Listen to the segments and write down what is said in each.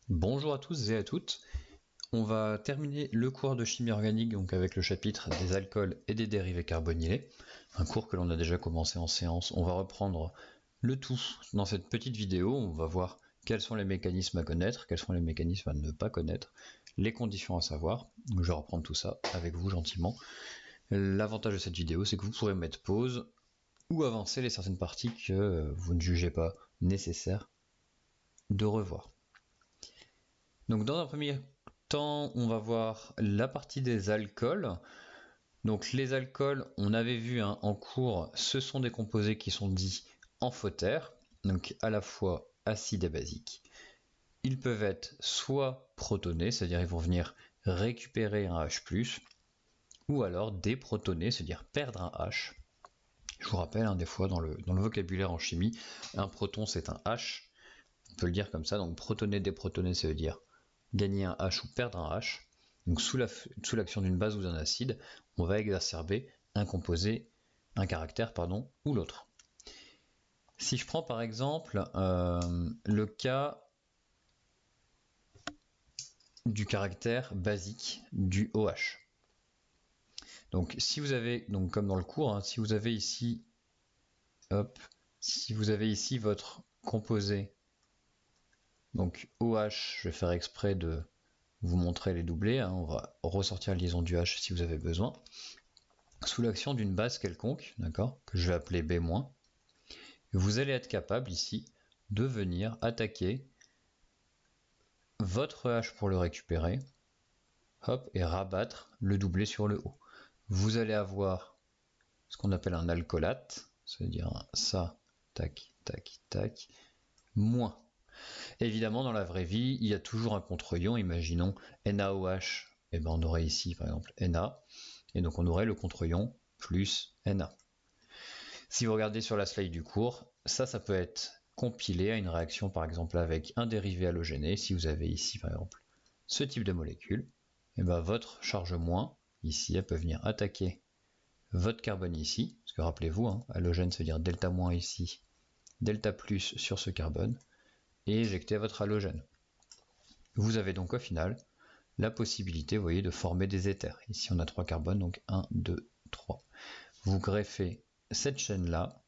Bonjour à tous et à toutes. On va terminer le cours de chimie organique donc avec le chapitre des alcools et des dérivés carbonylés, un cours que l'on a déjà commencé en séance. On va reprendre le tout dans cette petite vidéo. On va voir quels sont les mécanismes à connaître, quels sont les mécanismes à ne pas connaître, les conditions à savoir. Je vais reprendre tout ça avec vous gentiment. L'avantage de cette vidéo, c'est que vous pourrez mettre pause ou avancer les certaines parties que vous ne jugez pas nécessaires de revoir. Donc dans un premier temps, on va voir la partie des alcools. Donc les alcools, on avait vu en cours, ce sont des composés qui sont dits amphotères, donc à la fois acides et basiques. Ils peuvent être soit protonés, c'est-à-dire ils vont venir récupérer un H+, ou alors déprotonés, c'est-à-dire perdre un H. Je vous rappelle, des fois dans le vocabulaire en chimie, un proton c'est un H, on peut le dire comme ça, donc protoné, déprotoné, ça veut dire gagner un H ou perdre un H. Donc sous l'action d'une base ou d'un acide, on va exacerber un caractère ou l'autre. Si je prends par exemple le cas du caractère basique du OH. Donc si vous avez, donc comme dans le cours, si vous avez ici, votre composé, donc OH, je vais faire exprès de vous montrer les doublés, on va ressortir la liaison du H si vous avez besoin. Sous l'action d'une base quelconque, d'accord, que je vais appeler B-, vous allez être capable ici de venir attaquer votre H pour le récupérer, hop, et rabattre le doublé sur le haut. Vous allez avoir ce qu'on appelle un alcoolate, c'est-à-dire ça, tac, tac, tac, moins. Évidemment, dans la vraie vie, il y a toujours un contre-ion. Imaginons NaOH, et on aurait ici par exemple Na, et donc on aurait le contre-ion plus Na. Si vous regardez sur la slide du cours, ça peut être compilé à une réaction par exemple avec un dérivé halogéné. Si vous avez ici par exemple ce type de molécule, et votre charge moins, ici, elle peut venir attaquer votre carbone ici, parce que rappelez-vous, halogène, ça veut dire delta moins ici, delta plus sur ce carbone, et éjecter votre halogène. Vous avez donc au final la possibilité, vous voyez, de former des éthers. Ici, on a 3 carbones, donc 1, 2, 3. Vous greffez cette chaîne-là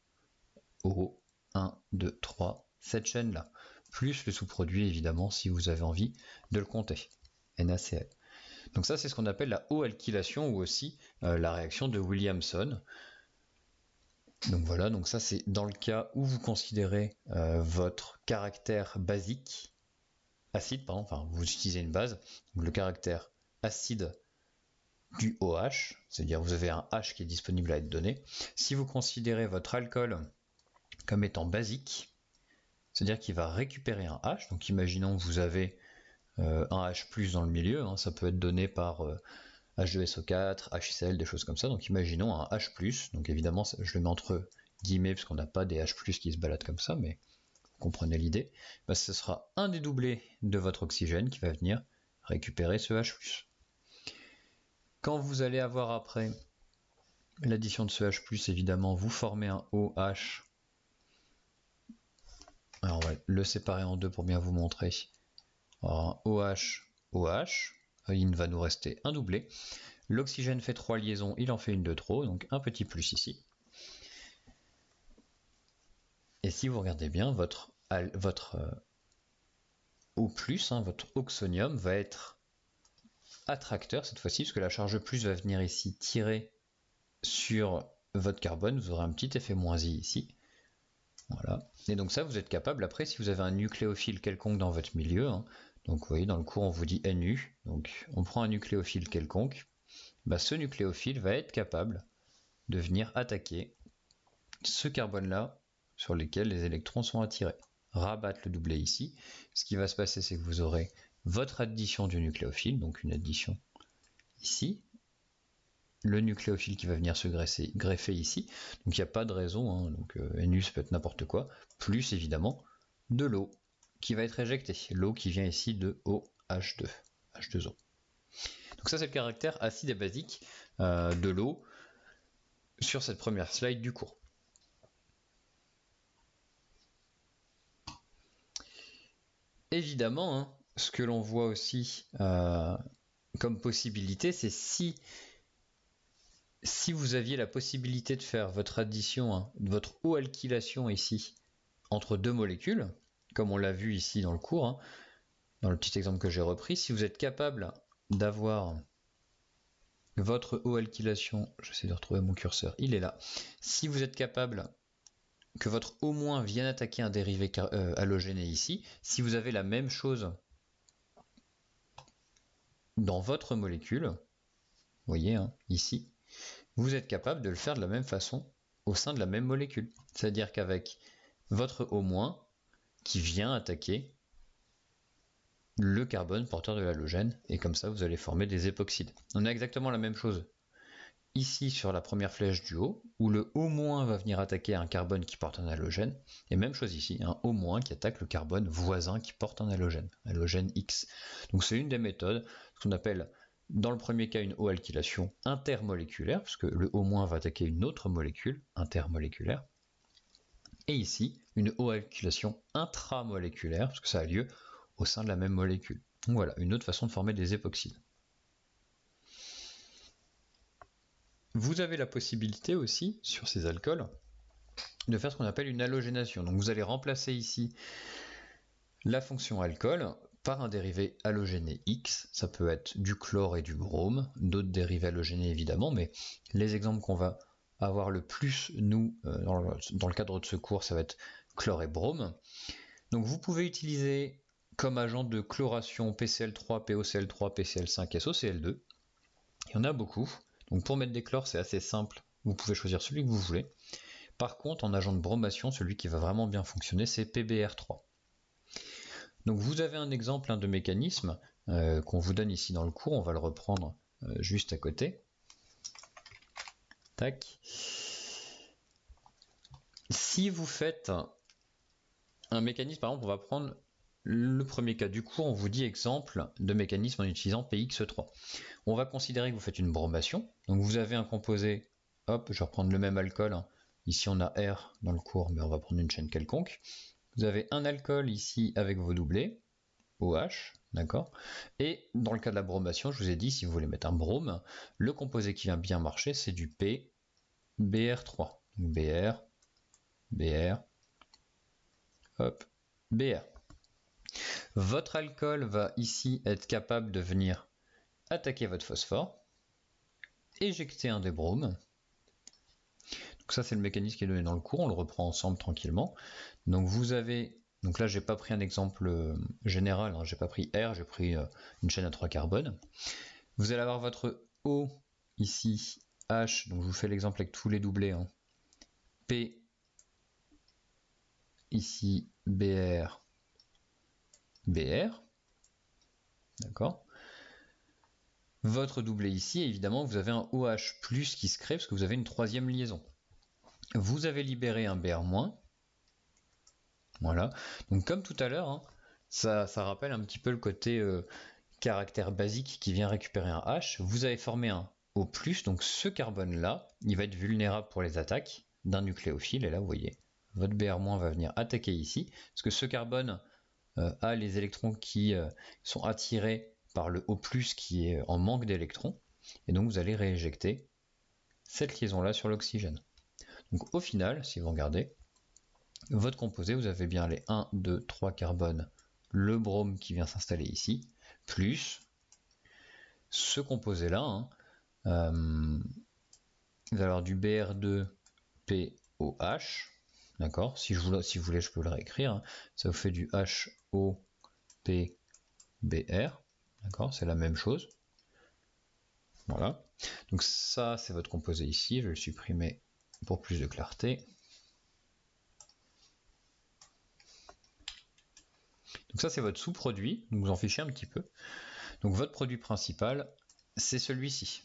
au 1, 2, 3, cette chaîne-là, plus le sous-produit, évidemment, si vous avez envie de le compter, NaCl. Donc ça, c'est ce qu'on appelle la O-alkylation ou aussi la réaction de Williamson. Donc voilà, donc ça c'est dans le cas où vous considérez votre caractère basique, acide, pardon, enfin vous utilisez une base, donc le caractère acide du OH, c'est-à-dire vous avez un H qui est disponible à être donné. Si vous considérez votre alcool comme étant basique, c'est-à-dire qu'il va récupérer un H, donc imaginons que vous avez un H+ dans le milieu, ça peut être donné par H2SO4, HCl, des choses comme ça, donc imaginons un H+, donc évidemment je le mets entre guillemets parce qu'on n'a pas des H+ qui se baladent comme ça, mais vous comprenez l'idée, ce sera un des doublés de votre oxygène qui va venir récupérer ce H+. Quand vous allez avoir après l'addition de ce H+, évidemment, vous formez un OH. Alors on va le séparer en deux pour bien vous montrer. Alors un OH, OH, il va nous rester un doublé. L'oxygène fait 3 liaisons, il en fait une de trop, donc un petit plus ici. Et si vous regardez bien, votre O+, votre oxonium va être attracteur cette fois-ci, parce que la charge plus va venir ici tirer sur votre carbone, vous aurez un petit effet -i ici. Voilà. Et donc ça, vous êtes capable, après, si vous avez un nucléophile quelconque dans votre milieu, donc vous voyez, dans le cours, on vous dit Nu, donc on prend un nucléophile quelconque, ce nucléophile va être capable de venir attaquer ce carbone-là sur lequel les électrons sont attirés. Rabattre le doublet ici. Ce qui va se passer, c'est que vous aurez votre addition du nucléophile, donc une addition ici, le nucléophile qui va venir se greffer ici, donc il n'y a pas de raison, donc Nu peut être n'importe quoi, plus évidemment de l'eau qui va être éjectée, l'eau qui vient ici de OH2, H2O. Donc ça c'est le caractère acide et basique de l'eau sur cette première slide du cours. Évidemment, ce que l'on voit aussi comme possibilité, c'est si vous aviez la possibilité de faire votre addition, hein, votre eau alkylation ici, entre deux molécules, comme on l'a vu ici dans le cours, hein, dans le petit exemple que j'ai repris, si vous êtes capable d'avoir votre eau alkylation, j'essaie de retrouver mon curseur, il est là, si vous êtes capable que votre O- vienne attaquer un dérivé halogéné ici, si vous avez la même chose dans votre molécule, vous voyez hein, ici, vous êtes capable de le faire de la même façon au sein de la même molécule. C'est-à-dire qu'avec votre O- qui vient attaquer le carbone porteur de l'halogène, et comme ça vous allez former des époxydes. On a exactement la même chose ici sur la première flèche du haut, où le O- va venir attaquer un carbone qui porte un halogène, et même chose ici, un O- qui attaque le carbone voisin qui porte un halogène, halogène X. Donc c'est une des méthodes, ce qu'on appelle dans le premier cas une O-alkylation intermoléculaire, puisque le O- va attaquer une autre molécule intermoléculaire, et ici une O-alkylation intramoléculaire, parce que ça a lieu au sein de la même molécule. Donc voilà, une autre façon de former des époxydes. Vous avez la possibilité aussi, sur ces alcools, de faire ce qu'on appelle une halogénation. Donc vous allez remplacer ici la fonction alcool par un dérivé halogéné X. Ça peut être du chlore et du brome, d'autres dérivés halogénés évidemment, mais les exemples qu'on va avoir le plus, nous, dans le cadre de ce cours, ça va être chlore et brome. Donc vous pouvez utiliser comme agent de chloration PCl3, POCl3, PCl5, SOCl2. Il y en a beaucoup. Donc pour mettre des chlores, c'est assez simple. Vous pouvez choisir celui que vous voulez. Par contre, en agent de bromation, celui qui va vraiment bien fonctionner, c'est PBr3. Donc vous avez un exemple de mécanisme qu'on vous donne ici dans le cours. On va le reprendre juste à côté. Tac. Si vous faites un mécanisme, par exemple, on va prendre le premier cas du cours. On vous dit exemple de mécanisme en utilisant PX3. On va considérer que vous faites une bromation. Donc vous avez un composé, hop, je vais reprendre le même alcool. Hein. Ici on a R dans le cours, mais on va prendre une chaîne quelconque. Vous avez un alcool ici avec vos doublés, OH, d'accord. Et dans le cas de la bromation, je vous ai dit, si vous voulez mettre un brome, le composé qui vient bien marcher, c'est du PBr3. Donc BR, BR, hop, BR. Votre alcool va ici être capable de venir attaquer votre phosphore, éjecter un des bromes. Donc ça c'est le mécanisme qui est donné dans le cours, on le reprend ensemble tranquillement. Donc vous avez, donc là j'ai pas pris un exemple général, hein, j'ai pas pris R, j'ai pris une chaîne à 3 carbones. Vous allez avoir votre O ici, H, donc je vous fais l'exemple avec tous les doublés, hein. P, ici BR, BR, d'accord. Votre doublé ici, évidemment, vous avez un OH+, qui se crée parce que vous avez une troisième liaison. Vous avez libéré un BR-, voilà. Donc comme tout à l'heure, hein, ça rappelle un petit peu le côté caractère basique qui vient récupérer un H. Vous avez formé un O+, donc ce carbone-là, il va être vulnérable pour les attaques d'un nucléophile. Et là, vous voyez, votre Br- va venir attaquer ici, parce que ce carbone a les électrons qui sont attirés par le O+, qui est en manque d'électrons. Et donc, vous allez rééjecter cette liaison-là sur l'oxygène. Donc, au final, si vous regardez, votre composé, vous avez bien les 1, 2, 3 carbones, le brome qui vient s'installer ici, plus ce composé-là, hein, vous allez avoir du Br2POH, d'accord, si vous voulez, je peux le réécrire, hein. Ça vous fait du HOPBR, d'accord, c'est la même chose. Voilà, donc ça c'est votre composé ici, je vais le supprimer pour plus de clarté. Donc ça c'est votre sous-produit, donc vous en fichez un petit peu. Donc votre produit principal, c'est celui-ci.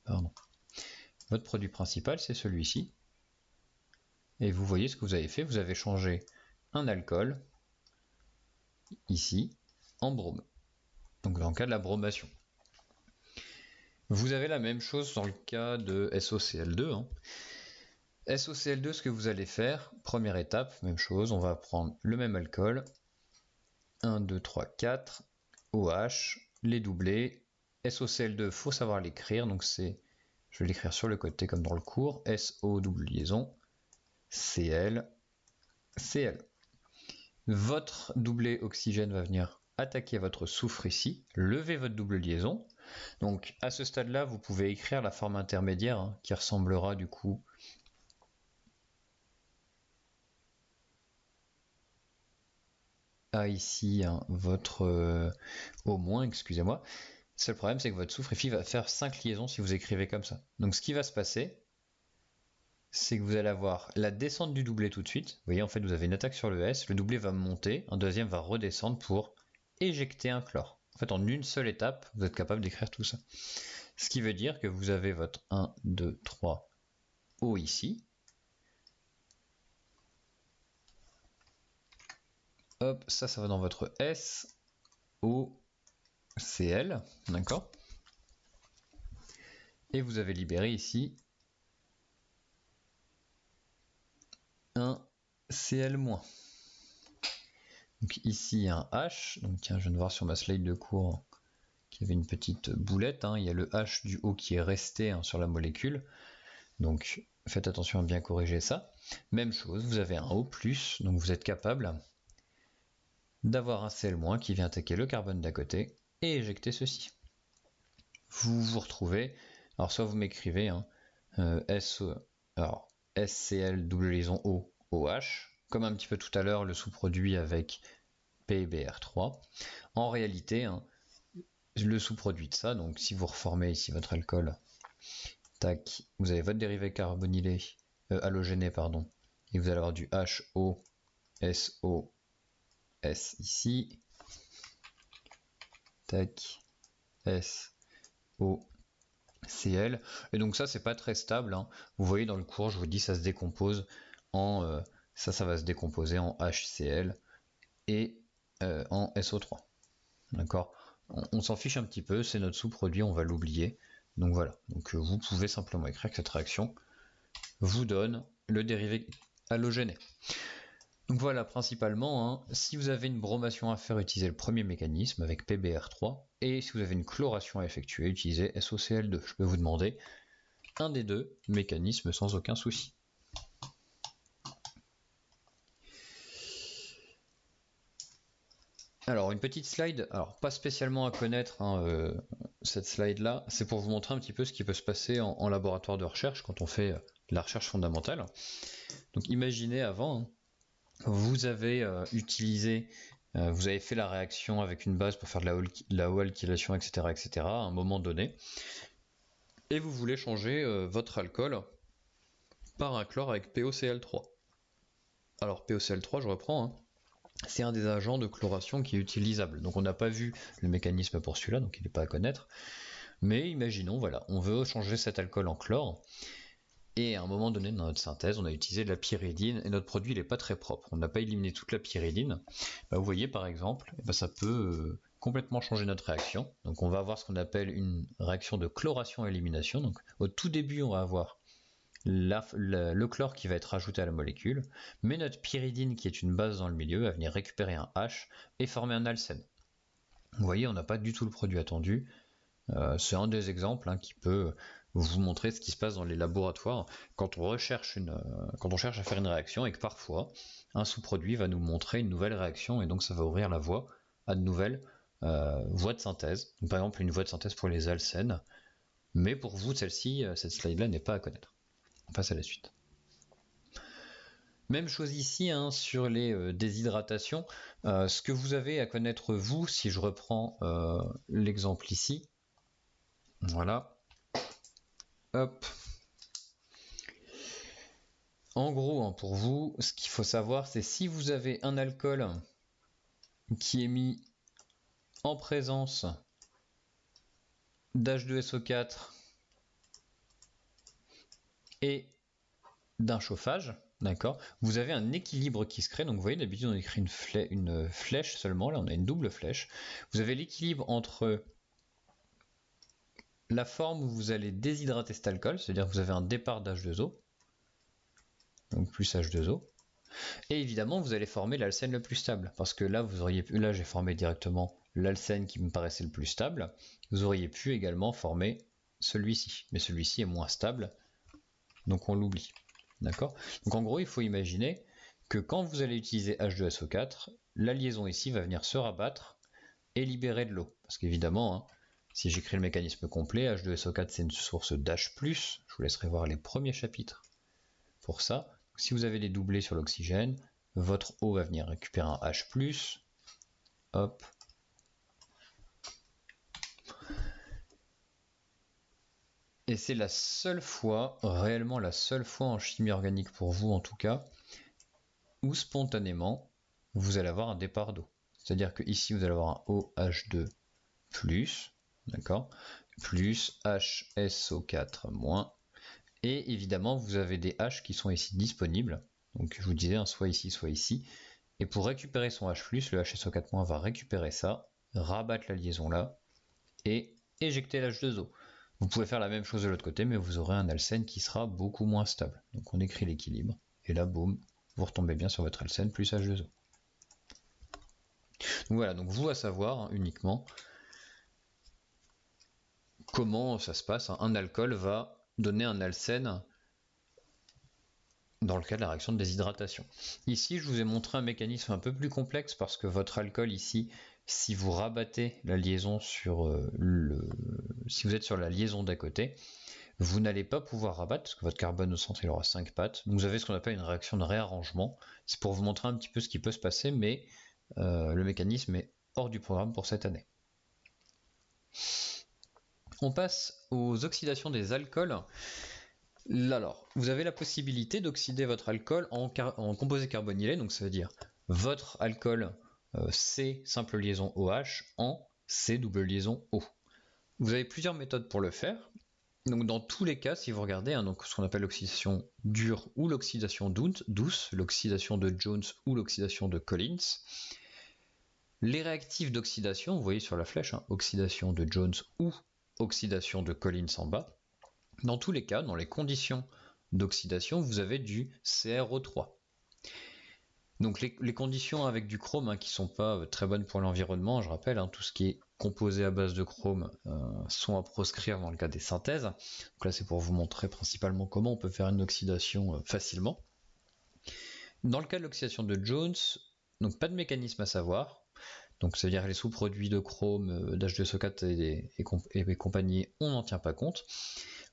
Pardon. Votre produit principal, c'est celui-ci. Et vous voyez ce que vous avez fait, vous avez changé un alcool, ici, en brome. Donc dans le cas de la bromation. Vous avez la même chose dans le cas de SOCl2. Hein. SOCl2, ce que vous allez faire, première étape, même chose, on va prendre le même alcool, 1, 2, 3, 4, OH, les doublés, SOCL2, il faut savoir l'écrire, donc c'est, je vais l'écrire sur le côté comme dans le cours, SO double liaison, Cl, Cl. Votre doublé oxygène va venir attaquer votre soufre ici, lever votre double liaison. Donc à ce stade-là, vous pouvez écrire la forme intermédiaire hein, qui ressemblera du coup à ici hein, votre au moins, excusez-moi. Le seul problème, c'est que votre soufre va faire 5 liaisons si vous écrivez comme ça. Donc ce qui va se passer, c'est que vous allez avoir la descente du doublé tout de suite. Vous voyez, en fait, vous avez une attaque sur le S, le doublé va monter, un deuxième va redescendre pour éjecter un chlore. En fait, en une seule étape, vous êtes capable d'écrire tout ça. Ce qui veut dire que vous avez votre 1, 2, 3 O ici. Hop, ça va dans votre S, O, Cl, d'accord. Et vous avez libéré ici un Cl-. Donc ici un H, donc tiens je viens de voir sur ma slide de cours qu'il y avait une petite boulette, hein. Il y a le H du haut qui est resté hein, sur la molécule, donc faites attention à bien corriger ça. Même chose, vous avez un O+, donc vous êtes capable d'avoir un Cl- qui vient attaquer le carbone d'à côté et éjecter ceci. Vous vous retrouvez, alors soit vous m'écrivez hein, SCl double liaison O, OH, comme un petit peu tout à l'heure le sous-produit avec PBr3. En réalité, hein, le sous-produit de ça, donc si vous reformez ici votre alcool, tac, vous avez votre dérivé carbonylé, halogéné, pardon, et vous allez avoir du HO, SO, S ici, tac, S, O, Cl, et donc ça c'est pas très stable, hein. Vous voyez dans le cours, je vous dis, ça se décompose en, ça va se décomposer en HCl et en SO3, d'accord. On s'en fiche un petit peu, c'est notre sous-produit, on va l'oublier. Donc voilà, donc vous pouvez simplement écrire que cette réaction vous donne le dérivé halogéné. Donc voilà, principalement, hein, si vous avez une bromation à faire, utilisez le premier mécanisme avec PBr3, et si vous avez une chloration à effectuer, utilisez SOCl2. Je peux vous demander un des deux mécanismes sans aucun souci. Alors une petite slide, alors pas spécialement à connaître hein, cette slide là, c'est pour vous montrer un petit peu ce qui peut se passer en laboratoire de recherche quand on fait de la recherche fondamentale. Donc imaginez avant, hein, vous avez utilisé, vous avez fait la réaction avec une base pour faire de la haute alkylation, etc., à un moment donné, et vous voulez changer votre alcool par un chlore avec POCl3. Alors POCl3, je reprends, hein, c'est un des agents de chloration qui est utilisable. Donc on n'a pas vu le mécanisme pour celui-là, donc il n'est pas à connaître. Mais imaginons, voilà, on veut changer cet alcool en chlore, et à un moment donné dans notre synthèse, on a utilisé de la pyridine, et notre produit n'est pas très propre. On n'a pas éliminé toute la pyridine. Bah, vous voyez par exemple, ça peut complètement changer notre réaction. Donc on va avoir ce qu'on appelle une réaction de chloration-élimination. Donc au tout début, on va avoir le chlore qui va être ajouté à la molécule, mais notre pyridine qui est une base dans le milieu va venir récupérer un H et former un alcène. Vous voyez, on n'a pas du tout le produit attendu. C'est un des exemples hein, qui peut vous montrer ce qui se passe dans les laboratoires quand on cherche à faire une réaction et que parfois un sous-produit va nous montrer une nouvelle réaction et donc ça va ouvrir la voie à de nouvelles voies de synthèse. Donc, par exemple une voie de synthèse pour les alcènes, mais pour vous celle-ci, cette slide-là n'est pas à connaître. On passe à la suite. Même chose ici hein, sur les déshydratations. Ce que vous avez à connaître vous, si je reprends l'exemple ici, voilà, hop. En gros, hein, pour vous, ce qu'il faut savoir, c'est si vous avez un alcool qui est mis en présence d'H2SO4 et d'un chauffage, d'accord, vous avez un équilibre qui se crée. Donc vous voyez, d'habitude on écrit une flèche seulement, là on a une double flèche. Vous avez l'équilibre entre la forme où vous allez déshydrater cet alcool, c'est-à-dire que vous avez un départ d'H2O, donc plus H2O, Et évidemment, vous allez former l'alcène le plus stable, parce que là, là j'ai formé directement l'alcène qui me paraissait le plus stable. Vous auriez pu également former celui-ci, mais celui-ci est moins stable, donc on l'oublie. D'accord? Donc en gros, il faut imaginer que quand vous allez utiliser H2SO4, la liaison ici va venir se rabattre et libérer de l'eau. Parce qu'évidemment, hein, si j'écris le mécanisme complet, H2SO4 c'est une source d'H+, je vous laisserai voir les premiers chapitres pour ça. Si vous avez des doublés sur l'oxygène, votre eau va venir récupérer un H+, hop. Et c'est la seule fois, réellement la seule fois en chimie organique pour vous en tout cas, où spontanément, vous allez avoir un départ d'eau. C'est-à-dire que ici, vous allez avoir un OH2+, d'accord, plus HSO4-, et évidemment, vous avez des H qui sont ici disponibles. Donc, je vous disais, hein, soit ici, soit ici. Et pour récupérer son H+, le HSO4- va récupérer ça, rabattre la liaison là, et éjecter l'H2O. Vous pouvez faire la même chose de l'autre côté, mais vous aurez un alcène qui sera beaucoup moins stable. Donc, on écrit l'équilibre, et là, boum, vous retombez bien sur votre alcène plus H2O. Donc voilà, donc vous à savoir hein, uniquement comment ça se passe. Hein. Un alcool va donner un alcène dans le cas de la réaction de déshydratation. Ici, je vous ai montré un mécanisme un peu plus complexe parce que votre alcool ici, si vous rabattez la liaison sur si vous êtes sur la liaison d'à côté, vous n'allez pas pouvoir rabattre parce que votre carbone au centre il aura 5 pattes. Donc vous avez ce qu'on appelle une réaction de réarrangement. C'est pour vous montrer un petit peu ce qui peut se passer, mais le mécanisme est hors du programme pour cette année. On passe aux oxydations des alcools. Alors, vous avez la possibilité d'oxyder votre alcool en composé carbonylé, donc ça veut dire votre alcool C simple liaison OH en C double liaison O. Vous avez plusieurs méthodes pour le faire. Donc dans tous les cas, si vous regardez, hein, donc ce qu'on appelle l'oxydation dure ou l'oxydation douce, l'oxydation de Jones ou l'oxydation de Collins, les réactifs d'oxydation, vous voyez sur la flèche, hein, oxydation de Jones ou oxydation de Collins en bas, dans tous les cas, dans les conditions d'oxydation, vous avez du CrO3. Donc les conditions avec du chrome hein, qui ne sont pas très bonnes pour l'environnement, je rappelle, hein, tout ce qui est composé à base de chrome sont à proscrire dans le cas des synthèses. Donc là c'est pour vous montrer principalement comment on peut faire une oxydation facilement. Dans le cas de l'oxydation de Jones, donc pas de mécanisme à savoir. Donc ça veut dire les sous-produits de chrome, d'H2SO4 et compagnie, on n'en tient pas compte.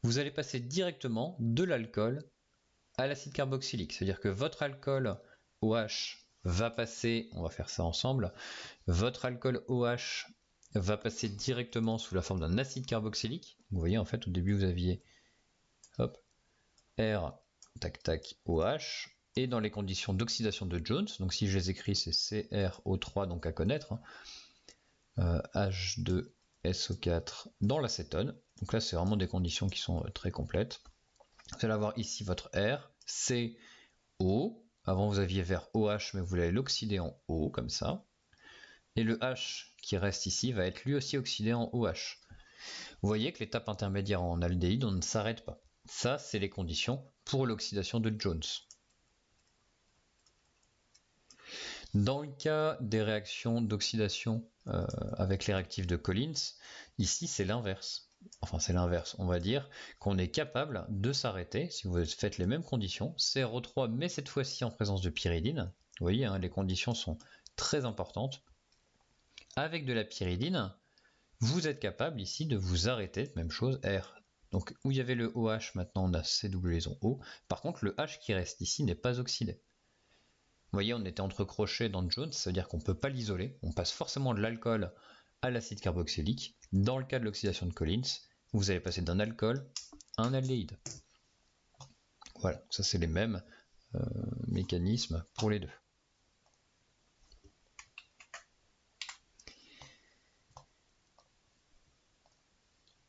Vous allez passer directement de l'alcool à l'acide carboxylique. C'est-à-dire que votre alcool OH va passer, on va faire ça ensemble, votre alcool OH va passer directement sous la forme d'un acide carboxylique. Vous voyez, en fait, au début, vous aviez hop, R, tac, tac, OH, et dans les conditions d'oxydation de Jones, donc si je les écris, c'est CrO3, donc à connaître, hein, H2SO4 dans l'acétone. Donc là, c'est vraiment des conditions qui sont très complètes. Vous allez avoir ici votre R, C, O. Avant, vous aviez vers OH, mais vous allez l'oxyder en O, comme ça. Et le H qui reste ici va être lui aussi oxydé en OH. Vous voyez que l'étape intermédiaire en aldéhyde, on ne s'arrête pas. Ça, c'est les conditions pour l'oxydation de Jones. Dans le cas des réactions d'oxydation avec les réactifs de Collins, ici, c'est l'inverse. Enfin, c'est l'inverse. On va dire qu'on est capable de s'arrêter si vous faites les mêmes conditions. CrO3, mais cette fois-ci en présence de pyridine. Vous voyez, hein, les conditions sont très importantes. Avec de la pyridine, vous êtes capable ici de vous arrêter, même chose, R. Donc, où il y avait le OH, maintenant on a C double liaison O. Par contre, le H qui reste ici n'est pas oxydé. Vous voyez, on était entre crochets dans Jones, ça veut dire qu'on ne peut pas l'isoler. On passe forcément de l'alcool à l'acide carboxylique. Dans le cas de l'oxydation de Collins, vous allez passer d'un alcool à un aldéhyde. Voilà, ça c'est les mêmes mécanismes pour les deux.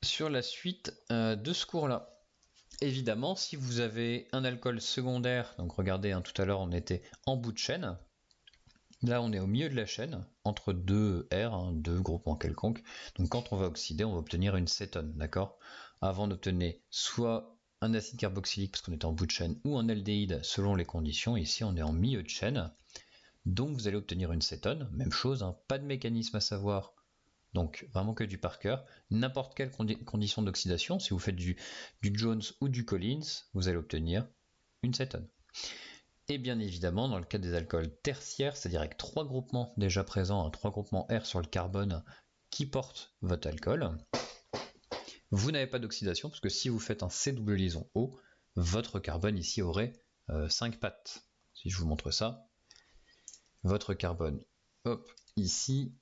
Sur la suite de ce cours-là, évidemment, si vous avez un alcool secondaire, donc regardez, hein, tout à l'heure on était en bout de chaîne, là on est au milieu de la chaîne, entre deux R, hein, deux groupements quelconques, donc quand on va oxyder, on va obtenir une cétone, d'accord? Avant d'obtenir soit un acide carboxylique parce qu'on est en bout de chaîne ou un aldéhyde selon les conditions. Ici, on est en milieu de chaîne. Donc, vous allez obtenir une cétone. Même chose, hein, pas de mécanisme à savoir. Donc, vraiment que du par cœur. N'importe quelle condition d'oxydation, si vous faites du Jones ou du Collins, vous allez obtenir une cétone. Et bien évidemment, dans le cas des alcools tertiaires, c'est-à-dire avec 3 groupements déjà présents, 3 groupements R sur le carbone qui portent votre alcool, vous n'avez pas d'oxydation, parce que si vous faites un C double liaison O, votre carbone ici aurait 5 pattes. Si je vous montre ça, votre carbone, hop, ici,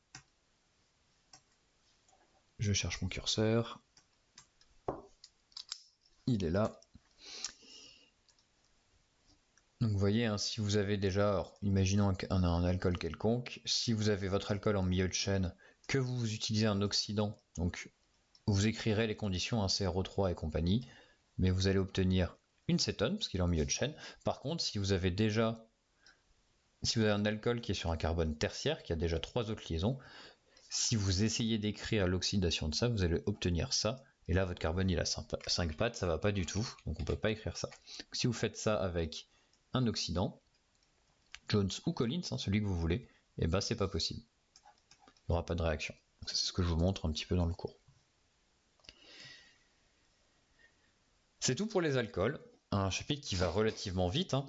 je cherche mon curseur, il est là. Donc vous voyez, hein, si vous avez déjà, alors, imaginons un alcool quelconque, si vous avez votre alcool en milieu de chaîne, que vous utilisez un oxydant, donc vous écrirez les conditions, hein, CrO3 et compagnie, mais vous allez obtenir une cétone, parce qu'il est en milieu de chaîne. Par contre, si vous avez un alcool qui est sur un carbone tertiaire, qui a déjà 3 autres liaisons, si vous essayez d'écrire l'oxydation de ça, vous allez obtenir ça, et là votre carbone il a 5 pattes, ça va pas du tout, donc on peut pas écrire ça. Donc, si vous faites ça avec un oxydant, Jones ou Collins, hein, celui que vous voulez, et ben c'est pas possible. Il n'y aura pas de réaction. C'est ce que je vous montre un petit peu dans le cours. C'est tout pour les alcools, un chapitre qui va relativement vite. Hein.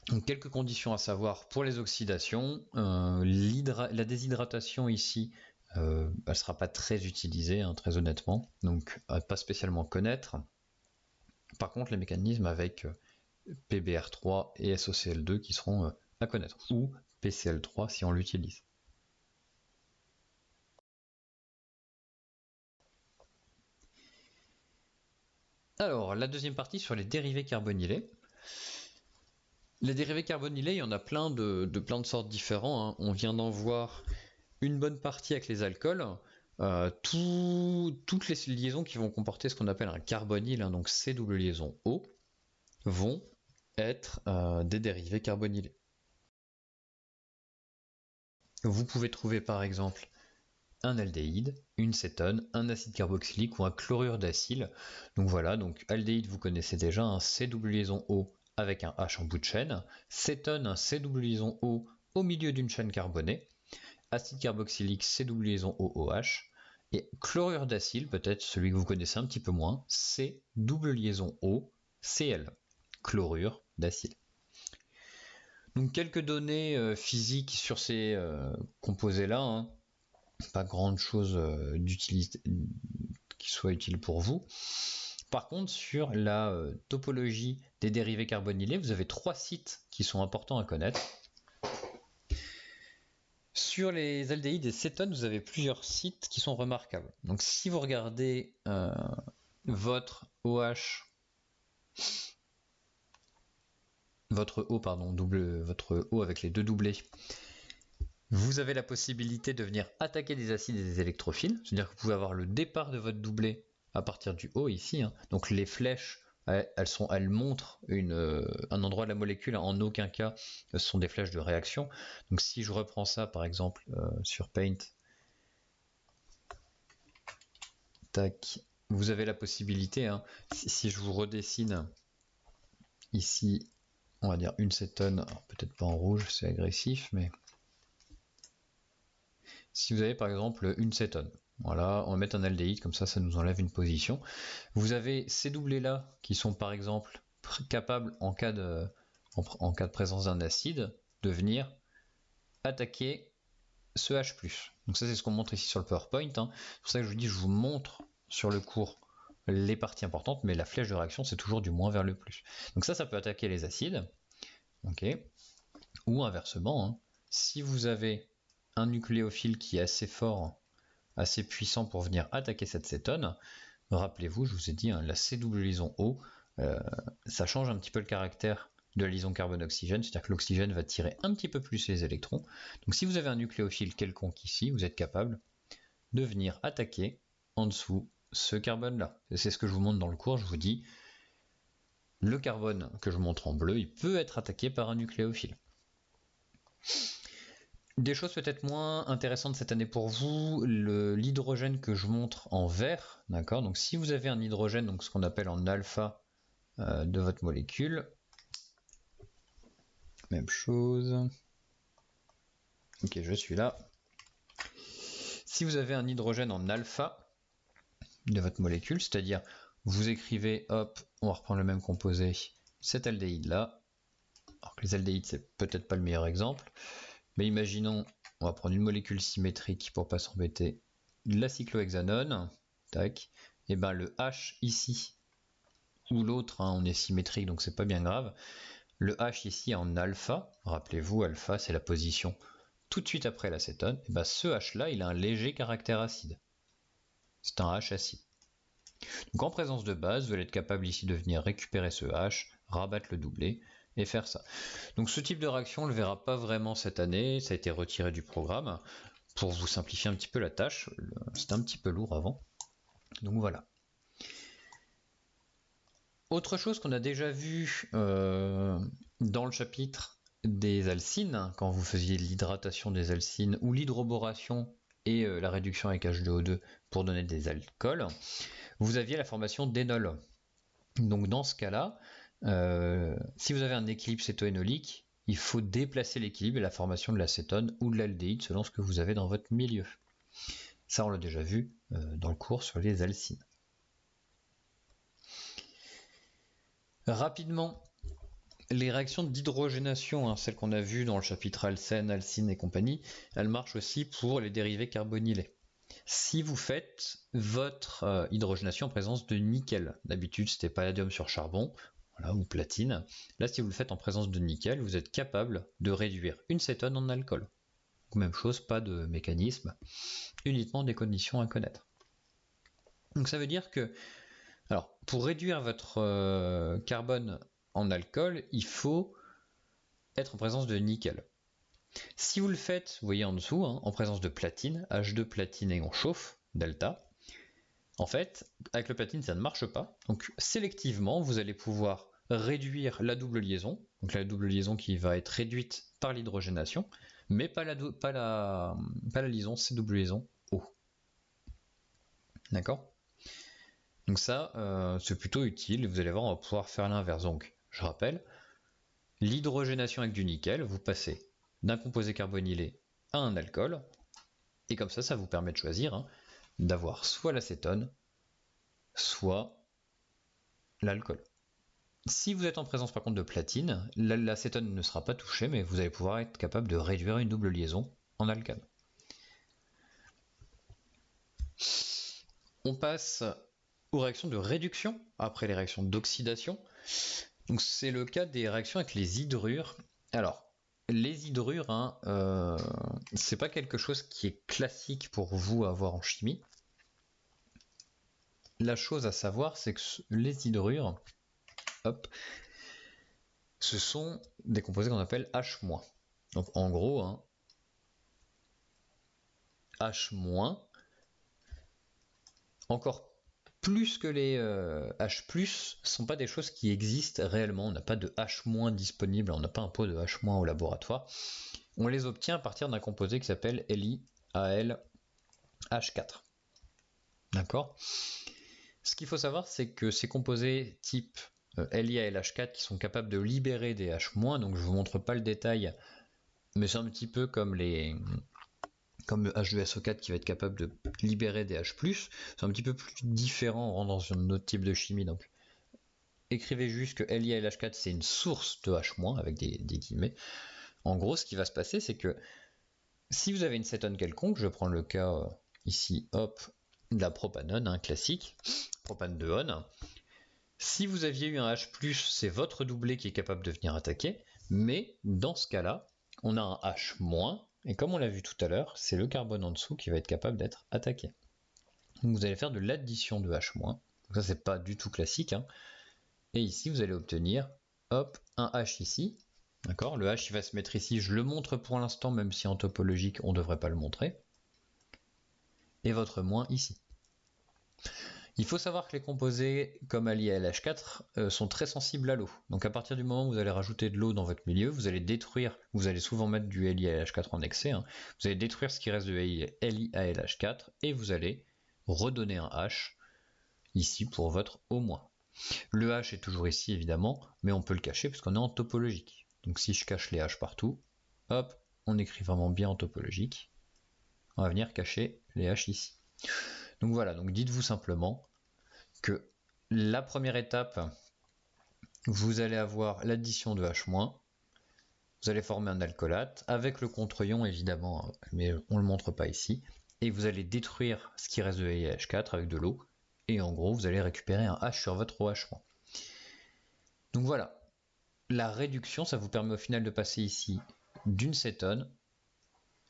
Donc quelques conditions à savoir pour les oxydations. La déshydratation ici, elle ne sera pas très utilisée, hein, très honnêtement, donc pas spécialement connaître. Par contre, les mécanismes avec PBr3 et SOCl2 qui seront à connaître, ou PCl3 si on l'utilise. Alors, la deuxième partie sur les dérivés carbonylés. Les dérivés carbonylés, il y en a plein de plein de sortes différents. Hein. On vient d'en voir une bonne partie avec les alcools. Toutes les liaisons qui vont comporter ce qu'on appelle un carbonyle, hein, donc C double liaison O, vont être des dérivés carbonylés. Vous pouvez trouver par exemple un aldéhyde, une cétone, un acide carboxylique ou un chlorure d'acyle. Donc voilà, donc aldéhyde vous connaissez déjà, un C double liaison O avec un H en bout de chaîne, cétone, un C double liaison O au milieu d'une chaîne carbonée, acide carboxylique C double liaison OOH, et chlorure d'acyle, peut-être celui que vous connaissez un petit peu moins, C double liaison O Cl, chlorure d'acyle. Donc quelques données physiques sur ces composés-là, hein. Pas grande chose qui soit utile pour vous. Par contre, sur la topologie des dérivés carbonylés, vous avez 3 sites qui sont importants à connaître. Sur les aldéhydes et cétones, vous avez plusieurs sites qui sont remarquables. Donc si vous regardez votre OH, votre O avec les deux doublés, vous avez la possibilité de venir attaquer des acides et des électrophiles, c'est-à-dire que vous pouvez avoir le départ de votre doublé à partir du O ici, hein. Donc les flèches, elles montrent un endroit de la molécule, en aucun cas ce sont des flèches de réaction. Donc si je reprends ça par exemple sur Paint, tac, vous avez la possibilité, hein, si je vous redessine ici, on va dire une cétone, peut-être pas en rouge, c'est agressif, mais si vous avez par exemple une cétone, voilà, on va mettre un aldéhyde, comme ça, ça nous enlève une position. Vous avez ces doublés-là qui sont par exemple capables, en cas de présence d'un acide, de venir attaquer ce H+. Donc ça, c'est ce qu'on montre ici sur le PowerPoint. Hein. C'est pour ça que je vous dis, je vous montre sur le cours les parties importantes, mais la flèche de réaction, c'est toujours du moins vers le plus. Donc ça peut attaquer les acides. Okay. Ou inversement, hein, si vous avez un nucléophile qui est assez fort, assez puissant pour venir attaquer cette cétone, rappelez-vous, je vous ai dit, hein, la C double liaison O, ça change un petit peu le caractère de la liaison carbone-oxygène, c'est-à-dire que l'oxygène va tirer un petit peu plus les électrons. Donc si vous avez un nucléophile quelconque ici, vous êtes capable de venir attaquer en dessous ce carbone-là. C'est ce que je vous montre dans le cours, je vous dis, le carbone que je montre en bleu, il peut être attaqué par un nucléophile. Des choses peut-être moins intéressantes cette année pour vous, l'hydrogène que je montre en vert, d'accord. Donc si vous avez un hydrogène, donc ce qu'on appelle en alpha de votre molécule. Même chose. Ok, je suis là. Si vous avez un hydrogène en alpha de votre molécule, c'est-à-dire vous écrivez, hop, on va reprendre le même composé, cet aldéhyde là. Alors que les aldéhydes, c'est peut-être pas le meilleur exemple, mais imaginons, on va prendre une molécule symétrique pour pas s'embêter, la cyclohexanone, tac, et ben le H ici, ou l'autre, hein, on est symétrique donc c'est pas bien grave, le H ici en alpha, rappelez-vous, alpha c'est la position tout de suite après l'acétone, et ben ce H là il a un léger caractère acide. C'est un H acide. Donc en présence de base, vous allez être capable ici de venir récupérer ce H, rabattre le doublet et faire ça. Donc ce type de réaction, on ne le verra pas vraiment cette année, ça a été retiré du programme pour vous simplifier un petit peu la tâche. C'était un petit peu lourd avant. Donc voilà. Autre chose qu'on a déjà vu dans le chapitre des alcynes, quand vous faisiez l'hydratation des alcynes ou l'hydroboration et la réduction avec H2O2 pour donner des alcools, vous aviez la formation d'énol. Donc dans ce cas-là, si vous avez un équilibre cétoénolique, il faut déplacer l'équilibre et la formation de l'acétone ou de l'aldéhyde selon ce que vous avez dans votre milieu. Ça, on l'a déjà vu dans le cours sur les alcynes. Rapidement, les réactions d'hydrogénation, hein, celles qu'on a vues dans le chapitre alcène, alcyne et compagnie, elles marchent aussi pour les dérivés carbonylés. Si vous faites votre hydrogénation en présence de nickel, d'habitude c'était palladium sur charbon, voilà, ou platine, là si vous le faites en présence de nickel, vous êtes capable de réduire une cétone en alcool. Même chose, pas de mécanisme, uniquement des conditions à connaître. Donc ça veut dire que, alors pour réduire votre carbone en alcool, il faut être en présence de nickel. Si vous le faites, vous voyez en dessous, hein, en présence de platine, H2 platine et on chauffe, delta, en fait, avec le platine, ça ne marche pas. Donc, sélectivement, vous allez pouvoir réduire la double liaison, donc la double liaison qui va être réduite par l'hydrogénation, mais pas la liaison, c'est double liaison O. D'accord ? Donc ça, c'est plutôt utile. Vous allez voir, on va pouvoir faire l'inverse. Donc, je rappelle, l'hydrogénation avec du nickel, vous passez d'un composé carbonylé à un alcool, et comme ça vous permet de choisir, hein, d'avoir soit l'acétone, soit l'alcool. Si vous êtes en présence par contre de platine, l'acétone ne sera pas touché, mais vous allez pouvoir être capable de réduire une double liaison en alcane. On passe aux réactions de réduction, après les réactions d'oxydation. Donc c'est le cas des réactions avec les hydrures. Alors, les hydrures, hein, c'est pas quelque chose qui est classique pour vous à avoir en chimie. La chose à savoir, c'est que les hydrures, hop, ce sont des composés qu'on appelle H-. Donc en gros, hein, H-, encore plus que les H+, sont pas des choses qui existent réellement. On n'a pas de H- disponible, on n'a pas un pot de H- au laboratoire. On les obtient à partir d'un composé qui s'appelle LiAlH4. D'accord ? Ce qu'il faut savoir, c'est que ces composés type LiAlH4 qui sont capables de libérer des H-, donc je vous montre pas le détail, mais c'est un petit peu comme le H2SO4 qui va être capable de libérer des H+, c'est un petit peu plus différent, on rentre dans un autre type de chimie, donc écrivez juste que LiAlH4 c'est une source de H- avec des guillemets. En gros, ce qui va se passer, c'est que si vous avez une cétone quelconque, je prends le cas ici, hop, de la propanone, hein, classique, propane de one. Si vous aviez eu un H+, c'est votre doublet qui est capable de venir attaquer, mais dans ce cas-là, on a un H-, et comme on l'a vu tout à l'heure, c'est le carbone en dessous qui va être capable d'être attaqué. Donc vous allez faire de l'addition de H-. Donc ça, c'est pas du tout classique, hein. Et ici, vous allez obtenir, hop, un H ici. D'accord ? Le H, il va se mettre ici. Je le montre pour l'instant, même si en topologique, on ne devrait pas le montrer. Et votre moins ici. Il faut savoir que les composés comme LiAlH4 sont très sensibles à l'eau. Donc à partir du moment où vous allez rajouter de l'eau dans votre milieu, vous allez détruire, vous allez souvent mettre du LiAlH4 en excès, hein, vous allez détruire ce qui reste de LiAlH4 et vous allez redonner un H ici pour votre O-. Le H est toujours ici, évidemment, mais on peut le cacher puisqu'on est en topologique. Donc si je cache les H partout, hop, on écrit vraiment bien en topologique. On va venir cacher les H ici. Donc voilà, donc dites-vous simplement que la première étape, vous allez avoir l'addition de H-, vous allez former un alcoolate avec le contre-ion évidemment, mais on ne le montre pas ici, et vous allez détruire ce qui reste de AiH4 avec de l'eau, et en gros vous allez récupérer un H sur votre OH-. Donc voilà, la réduction, ça vous permet au final de passer ici d'une cétone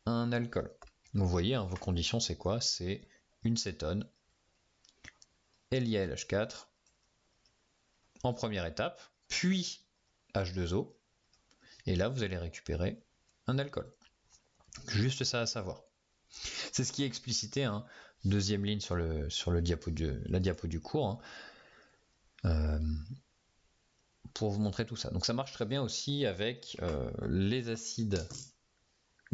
à un alcool. Donc vous voyez, hein, vos conditions c'est quoi? C'est une cétone, LiALH4 en première étape, puis H2O, et là vous allez récupérer un alcool. Juste ça à savoir. C'est ce qui est explicité, hein, deuxième ligne sur la diapo du cours, hein, pour vous montrer tout ça. Donc ça marche très bien aussi avec les acides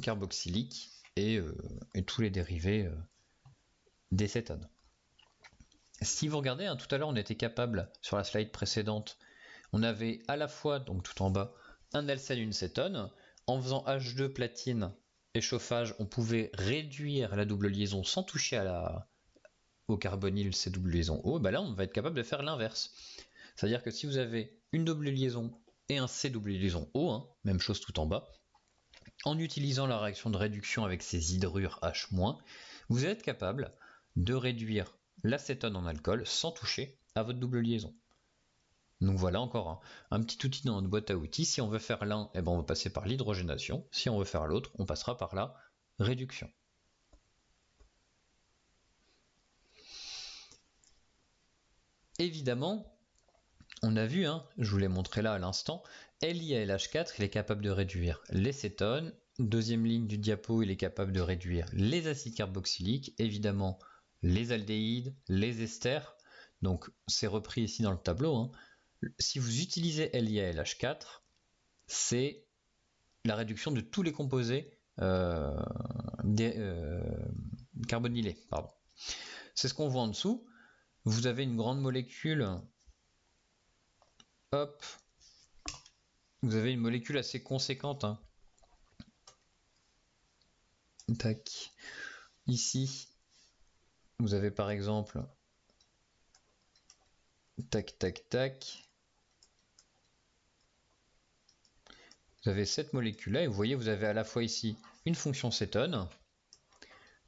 carboxyliques et tous les dérivés des cétones. Si vous regardez, hein, tout à l'heure on était capable, sur la slide précédente, on avait à la fois, donc tout en bas, un alcène, une cétone. En faisant H2 platine et chauffage, on pouvait réduire la double liaison sans toucher au carbonyl C double liaison O. Ben là, on va être capable de faire l'inverse. C'est-à-dire que si vous avez une double liaison et un C double liaison O, hein, même chose tout en bas, en utilisant la réaction de réduction avec ces hydrures H-, vous êtes capable de réduire l'acétone en alcool sans toucher à votre double liaison. Donc voilà encore un petit outil dans notre boîte à outils. Si on veut faire l'un, eh ben on va passer par l'hydrogénation. Si on veut faire l'autre, on passera par la réduction. Évidemment, on a vu, hein, je vous l'ai montré là à l'instant, LiALH4, il est capable de réduire les cétones. Deuxième ligne du diapo, il est capable de réduire les acides carboxyliques, évidemment les aldéhydes, les esters. Donc c'est repris ici dans le tableau, hein. Si vous utilisez LiALH4, c'est la réduction de tous les composés carbonylés. C'est ce qu'on voit en dessous. Vous avez une grande molécule, hop, vous avez une molécule assez conséquente, hein. Tac. Ici, vous avez par exemple, tac, tac, tac, vous avez cette molécule-là, et vous voyez, vous avez à la fois ici une fonction cétone,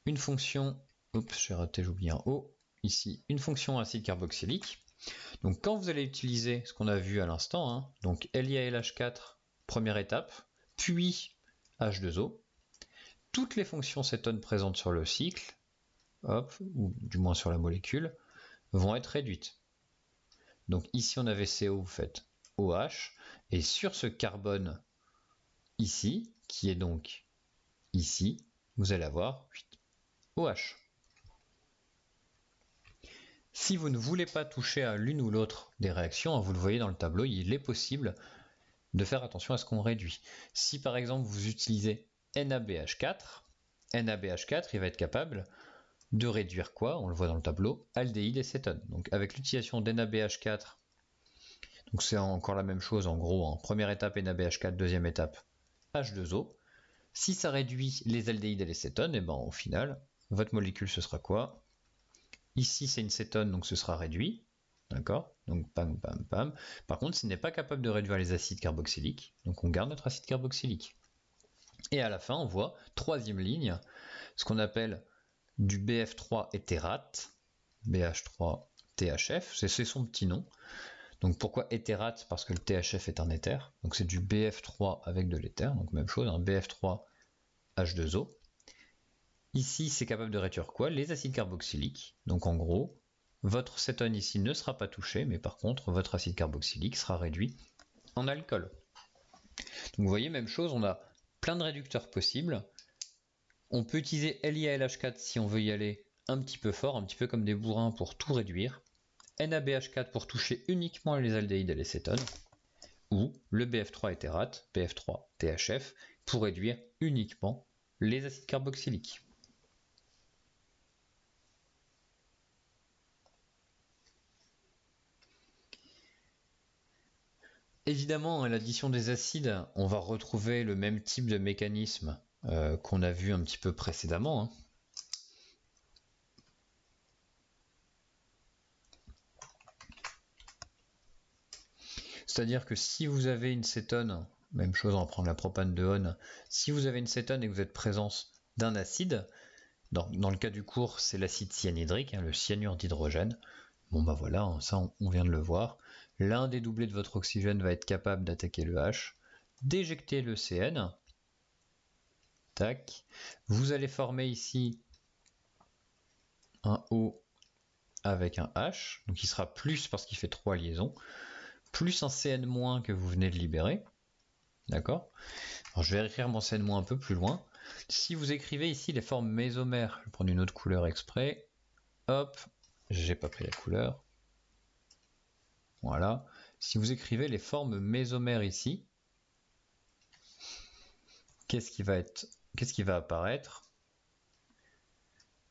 une fonction, oups, j'ai raté, j'ai oublié un O, ici, une fonction acide carboxylique. Donc quand vous allez utiliser ce qu'on a vu à l'instant, hein, donc LiALH4, première étape, puis H2O, toutes les fonctions cétones présentes sur le cycle, hop, ou du moins sur la molécule, vont être réduites. Donc ici on avait CO, vous faites OH, et sur ce carbone ici, qui est donc ici, vous allez avoir OH. Si vous ne voulez pas toucher à l'une ou l'autre des réactions, vous le voyez dans le tableau, il est possible de faire attention à ce qu'on réduit. Si par exemple vous utilisez NaBH4, NaBH4 il va être capable de réduire quoi? On le voit dans le tableau, aldéhyde et cétone. Donc avec l'utilisation d'NaBH4, donc c'est encore la même chose en gros, hein. Première étape NaBH4, deuxième étape H2O. Si ça réduit les aldéhydes et les cétones, et ben au final, votre molécule ce sera quoi? Ici c'est une cétone, donc ce sera réduit. D'accord? Donc pam, pam, pam. Par contre, ce n'est pas capable de réduire les acides carboxyliques, donc on garde notre acide carboxylique. Et à la fin, on voit, troisième ligne, ce qu'on appelle du BF3 éthérate, BH3THF, c'est son petit nom. Donc pourquoi éthérate? Parce que le THF est un éther, donc c'est du BF3 avec de l'éther, donc même chose, un BF3H2O. Ici, c'est capable de réduire quoi? Les acides carboxyliques, donc en gros, votre cétone ici ne sera pas touché, mais par contre, votre acide carboxylique sera réduit en alcool. Donc vous voyez, même chose, on a plein de réducteurs possibles. On peut utiliser LiALH4 si on veut y aller un petit peu fort, un petit peu comme des bourrins pour tout réduire. NaBH4 pour toucher uniquement les aldéhydes et les cétones. Ou le BF3 éthérate, BF3THF, pour réduire uniquement les acides carboxyliques. Évidemment, à l'addition des acides, on va retrouver le même type de mécanisme qu'on a vu un petit peu précédemment, hein. C'est-à-dire que si vous avez une cétone, même chose, on va prendre la propane de On, si vous avez une cétone et que vous êtes présence d'un acide, dans le cas du cours, c'est l'acide cyanhydrique, hein, le cyanure d'hydrogène. Bon bah voilà, hein, ça on vient de le voir. L'un des doublés de votre oxygène va être capable d'attaquer le H, d'éjecter le CN. Tac. Vous allez former ici un O avec un H, donc il sera plus parce qu'il fait 3 liaisons, plus un CN- que vous venez de libérer. D'accord. Alors je vais écrire mon CN- un peu plus loin. Si vous écrivez ici les formes mésomères, je vais prendre une autre couleur exprès. Hop, j'ai pas pris la couleur. Voilà. Si vous écrivez les formes mésomères ici, qu'est-ce qui va apparaître?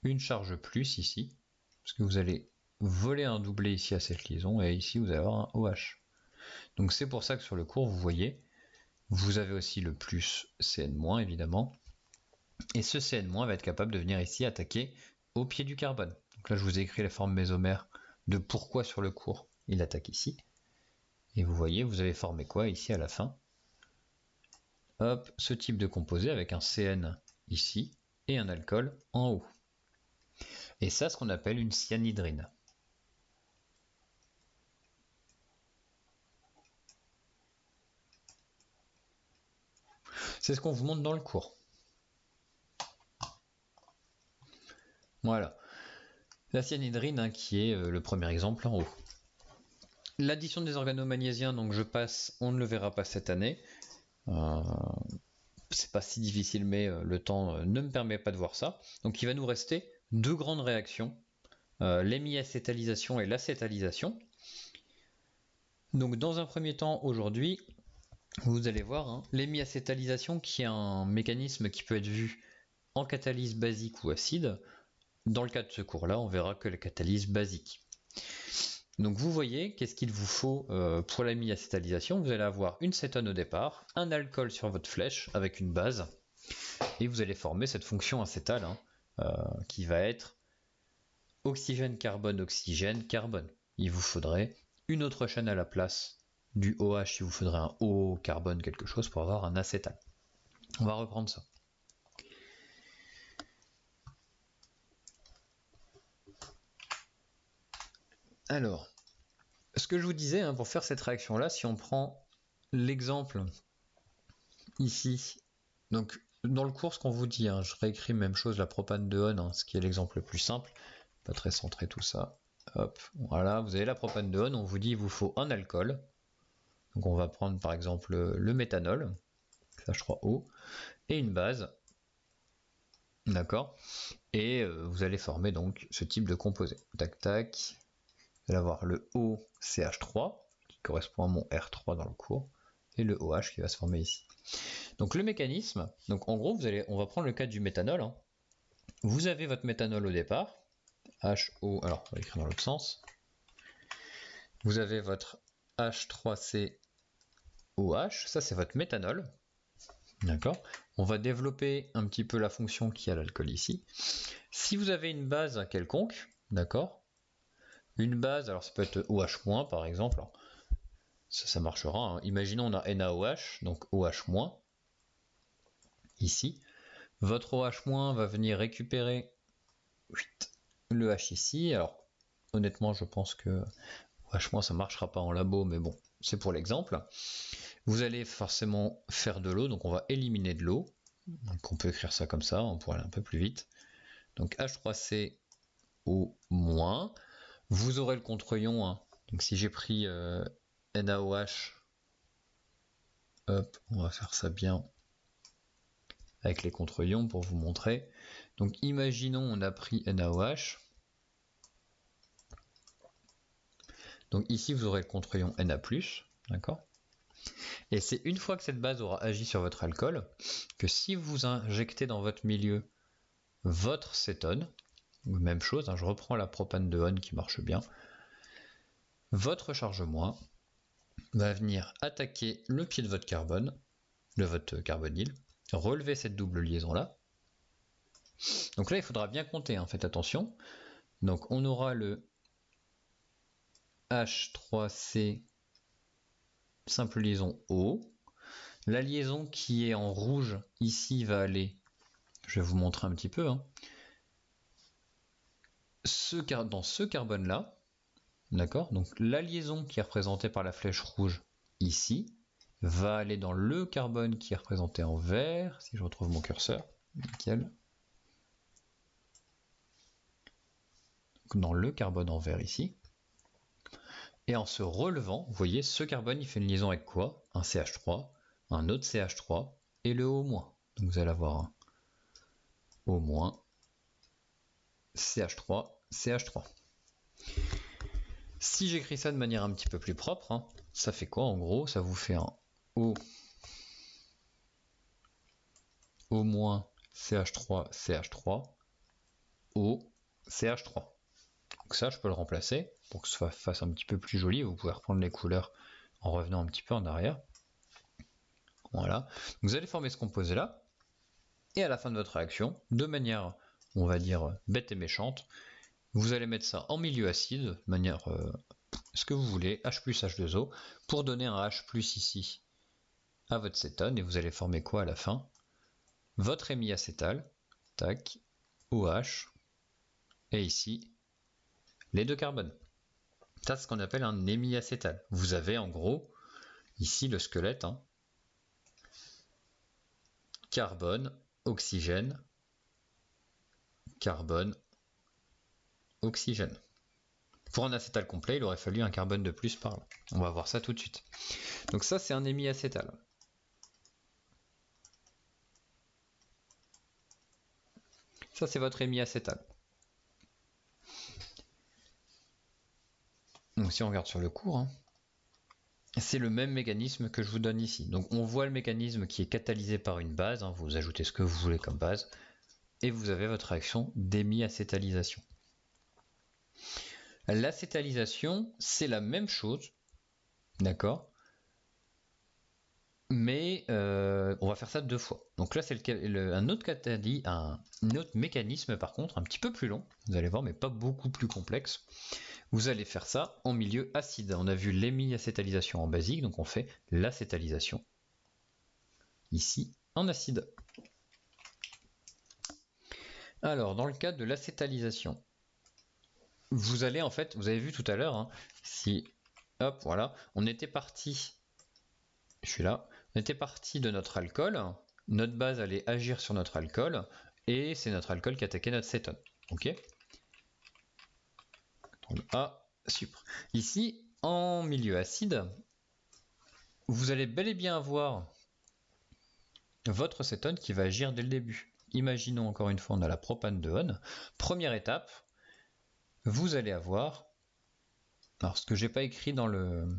Une charge plus ici, parce que vous allez voler un doublé ici à cette liaison, et ici vous allez avoir un OH. Donc c'est pour ça que sur le cours, vous voyez, vous avez aussi le plus CN-, évidemment, et ce CN- va être capable de venir ici attaquer au pied du carbone. Donc là, je vous ai écrit les formes mésomères de pourquoi sur le cours il attaque ici. Et vous voyez, vous avez formé quoi ici à la fin? Hop, ce type de composé avec un CN ici et un alcool en haut. Et ça, ce qu'on appelle une cyanhydrine. C'est ce qu'on vous montre dans le cours. Voilà. La cyanhydrine, hein, qui est le premier exemple en haut. L'addition des organomagnésiens, donc je passe, on ne le verra pas cette année. C'est pas si difficile, mais le temps ne me permet pas de voir ça. Donc il va nous rester deux grandes réactions, l'hémiacétalisation et l'acétalisation. Donc dans un premier temps, aujourd'hui, vous allez voir, hein, l'hémiacétalisation qui est un mécanisme qui peut être vu en catalyse basique ou acide. Dans le cas de ce cours-là, on verra que la catalyse basique. Donc vous voyez, qu'est-ce qu'il vous faut pour l'hémiacétalisation? Vous allez avoir une cétone au départ, un alcool sur votre flèche avec une base, et vous allez former cette fonction acétale, hein, qui va être oxygène, carbone, oxygène, carbone. Il vous faudrait une autre chaîne à la place du OH, il vous faudrait un O, carbone, quelque chose pour avoir un acétal. On va reprendre ça. Alors, ce que je vous disais, hein, pour faire cette réaction-là, si on prend l'exemple ici, donc dans le cours, ce qu'on vous dit, hein, je réécris même chose, la propane de On, hein, ce qui est l'exemple le plus simple, pas très centré tout ça. Hop, voilà, vous avez la propane de On, on vous dit il vous faut un alcool. Donc on va prendre par exemple le méthanol, CH3O, et une base. D'accord. Et vous allez former donc ce type de composé. Tac tac. Vous allez avoir le OCH3, qui correspond à mon R3 dans le cours, et le OH qui va se former ici. Donc le mécanisme, donc en gros, on va prendre le cas du méthanol, hein. Vous avez votre méthanol au départ, HO, alors on va écrire dans l'autre sens. Vous avez votre H3COH, ça c'est votre méthanol. D'accord. On va développer un petit peu la fonction qui a l'alcool ici. Si vous avez une base quelconque, d'accord, une base, alors ça peut être OH- par exemple, ça marchera, hein. Imaginons on a NaOH, donc OH-, ici. Votre OH- va venir récupérer le H ici. Alors honnêtement, je pense que OH- ça ne marchera pas en labo, mais bon, c'est pour l'exemple. Vous allez forcément faire de l'eau, donc on va éliminer de l'eau. Donc on peut écrire ça comme ça, on pourrait aller un peu plus vite. Donc H3CO-, vous aurez le contre-ion, hein. Donc si j'ai pris NaOH, hop, on va faire ça bien avec les contre-ions pour vous montrer. Donc imaginons on a pris NaOH. Donc ici vous aurez le contre-ion Na+, d'accord. Et c'est une fois que cette base aura agi sur votre alcool que si vous injectez dans votre milieu votre cétone, même chose, hein, je reprends la propane de On qui marche bien, votre charge-, va venir attaquer le pied de votre carbone, de votre carbonyle, relever cette double liaison là. Donc là, il faudra bien compter, hein, faites attention. Donc on aura le H3C simple liaison O. La liaison qui est en rouge ici va aller, je vais vous montrer un petit peu, hein, dans ce carbone là, d'accord, donc la liaison qui est représentée par la flèche rouge ici va aller dans le carbone qui est représenté en vert, si je retrouve mon curseur, nickel. Donc dans le carbone en vert ici. Et en se relevant, vous voyez, ce carbone il fait une liaison avec quoi? Un CH3, un autre CH3 et le O-. Donc vous allez avoir un O-, CH3, CH3. Si j'écris ça de manière un petit peu plus propre, hein, ça fait quoi en gros? Ça vous fait un O-, CH3, CH3, O, CH3. Donc ça, je peux le remplacer pour que ça fasse un petit peu plus joli. Vous pouvez reprendre les couleurs en revenant un petit peu en arrière. Voilà. Vous allez former ce composé-là. Et à la fin de votre réaction, de manière, on va dire, bête et méchante, vous allez mettre ça en milieu acide, de manière ce que vous voulez, H plus H2O, pour donner un H plus ici à votre cétone. Et vous allez former quoi à la fin? Votre hémiacétal, tac, OH, et ici, les deux carbones. Ça, c'est ce qu'on appelle un hémiacétal. Vous avez en gros, ici le squelette, hein, carbone, oxygène, carbone, oxygène. Pour un acétal complet, il aurait fallu un carbone de plus par là. On va voir ça tout de suite. Donc ça, c'est un hémiacétal. Ça, c'est votre hémiacétal. Donc si on regarde sur le cours, hein, c'est le même mécanisme que je vous donne ici. Donc on voit le mécanisme qui est catalysé par une base, hein, vous ajoutez ce que vous voulez comme base, et vous avez votre réaction d'hémiacétalisation. L'acétalisation, c'est la même chose, d'accord, mais on va faire ça deux fois. Donc là, c'est un autre mécanisme, par contre, un petit peu plus long, vous allez voir, mais pas beaucoup plus complexe. Vous allez faire ça en milieu acide. On a vu l'hémiacétalisation en basique, donc on fait l'acétalisation ici en acide. Alors, dans le cas de l'acétalisation, vous allez en fait, vous avez vu tout à l'heure, hein, si, hop, voilà, on était parti, je suis là, on était parti de notre alcool, notre base allait agir sur notre alcool, et c'est notre alcool qui attaquait notre cétone, ok? Donc, A, sucre. Ici, en milieu acide, vous allez bel et bien avoir votre cétone qui va agir dès le début. Imaginons encore une fois, on a la propane de On. Première étape, vous allez avoir, alors ce que j'ai pas écrit dans le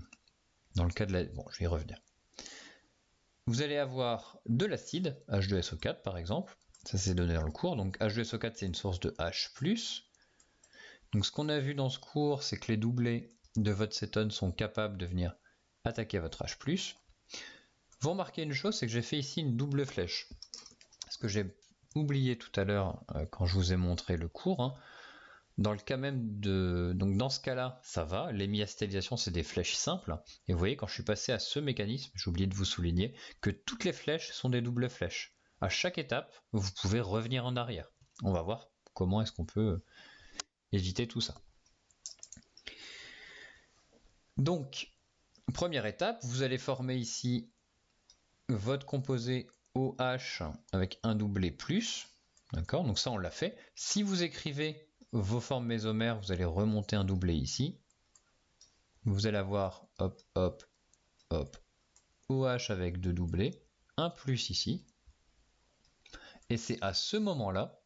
cas de la, bon, je vais y revenir. Vous allez avoir de l'acide, H2SO4 par exemple, ça c'est donné dans le cours, donc H2SO4 c'est une source de H+. Donc ce qu'on a vu dans ce cours, c'est que les doublés de votre cétone sont capables de venir attaquer votre H+. Vous remarquez une chose, c'est que j'ai fait ici une double flèche. Ce que j'ai oublié tout à l'heure quand je vous ai montré le cours, hein, dans le cas même de... Donc dans ce cas-là, ça va, l'hémiacétalisation c'est des flèches simples, et vous voyez quand je suis passé à ce mécanisme, j'ai oublié de vous souligner que toutes les flèches sont des doubles flèches. À chaque étape, vous pouvez revenir en arrière. On va voir comment est-ce qu'on peut éviter tout ça. Donc, première étape, vous allez former ici votre composé OH avec un doublé plus, d'accord, donc ça on l'a fait. Si vous écrivez vos formes mésomères, vous allez remonter un doublé ici. Vous allez avoir hop, hop, hop, OH avec deux doublés, un plus ici. Et c'est à ce moment-là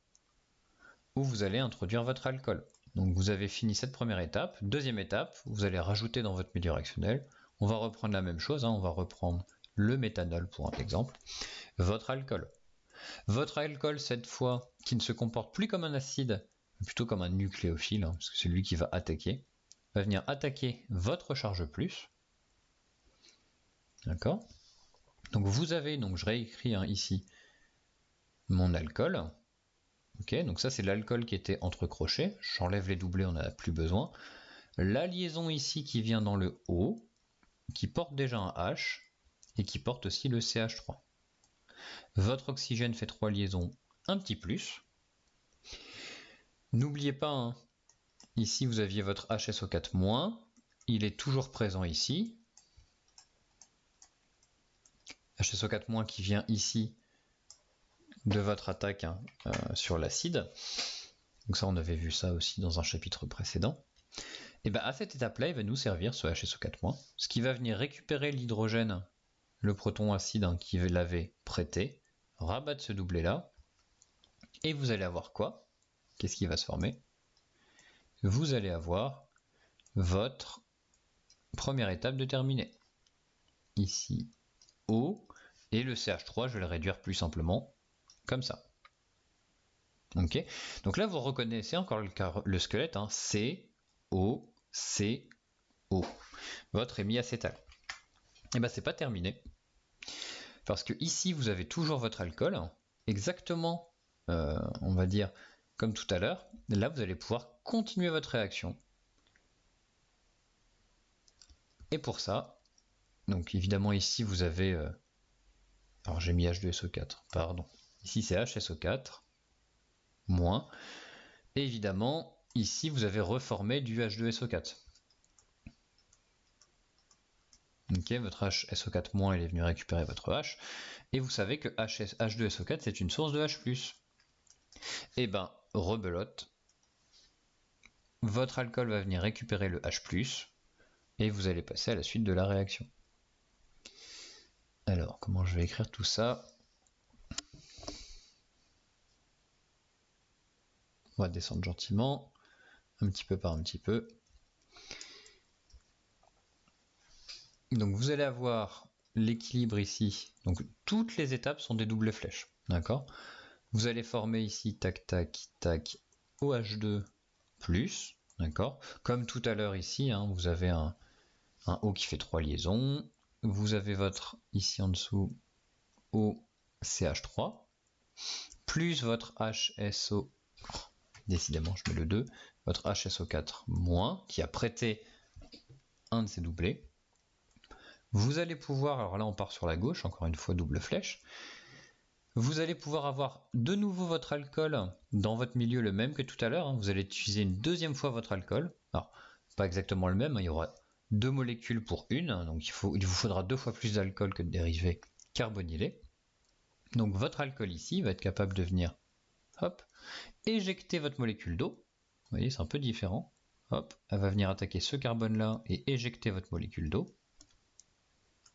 où vous allez introduire votre alcool. Donc vous avez fini cette première étape. Deuxième étape, vous allez rajouter dans votre milieu réactionnel. On va reprendre la même chose, hein, on va reprendre le méthanol pour un exemple. Votre alcool. Votre alcool, cette fois, qui ne se comporte plus comme un acide, mais plutôt comme un nucléophile, hein, parce que c'est lui qui va attaquer, va venir attaquer votre charge plus. D'accord? Donc vous avez, donc je réécris ici mon alcool. Ok, donc ça c'est l'alcool qui était entre crochets. J'enlève les doublés, on n'en a plus besoin. La liaison ici qui vient dans le O, qui porte déjà un H, et qui porte aussi le CH3. Votre oxygène fait 3 liaisons, un petit plus. N'oubliez pas, hein, ici vous aviez votre HSO4-, il est toujours présent ici. HSO4- qui vient ici de votre attaque sur l'acide. Donc ça, on avait vu ça aussi dans un chapitre précédent. Et bien à cette étape-là, il va nous servir ce HSO4-, ce qui va venir récupérer l'hydrogène, le proton acide qui l'avait prêté, rabattre ce doublet-là, et vous allez avoir quoi? Qu'est-ce qui va se former? Vous allez avoir votre première étape de terminée. Ici, O, et le CH3, je vais le réduire plus simplement, comme ça. Ok, donc là vous reconnaissez encore le squelette, hein, C, O, C, O. Votre hémiacétal. Et bien c'est pas terminé, parce que ici vous avez toujours votre alcool, exactement, on va dire, comme tout à l'heure. Là vous allez pouvoir continuer votre réaction. Et pour ça, donc évidemment ici vous avez, alors j'ai mis H2SO4, pardon, ici c'est HSO4, moins, et évidemment ici vous avez reformé du H2SO4. Ok, votre HSO4- il est venu récupérer votre H, et vous savez que H2SO4 c'est une source de H+. Et ben, rebelote, votre alcool va venir récupérer le H+, et vous allez passer à la suite de la réaction. Alors, comment je vais écrire tout ça? On va descendre gentiment, un petit peu par un petit peu. Donc vous allez avoir l'équilibre ici. Donc toutes les étapes sont des doubles flèches. D'accord? Vous allez former ici, tac, tac, tac, OH2+. D'accord? Comme tout à l'heure ici, hein, vous avez un O qui fait 3 liaisons. Vous avez votre, ici en dessous, OCH3, plus votre HSO, décidément je mets le 2, votre HSO4- qui a prêté un de ces doublés. Vous allez pouvoir, alors là on part sur la gauche, encore une fois double flèche, vous allez pouvoir avoir de nouveau votre alcool dans votre milieu le même que tout à l'heure, hein. Vous allez utiliser une deuxième fois votre alcool, alors pas exactement le même, hein. Il y aura 2 molécules pour une, hein. Donc il vous faudra 2 fois plus d'alcool que de dérivés carbonylés. Donc votre alcool ici va être capable de venir, hop, éjecter votre molécule d'eau. Vous voyez, c'est un peu différent. Hop, elle va venir attaquer ce carbone-là et éjecter votre molécule d'eau.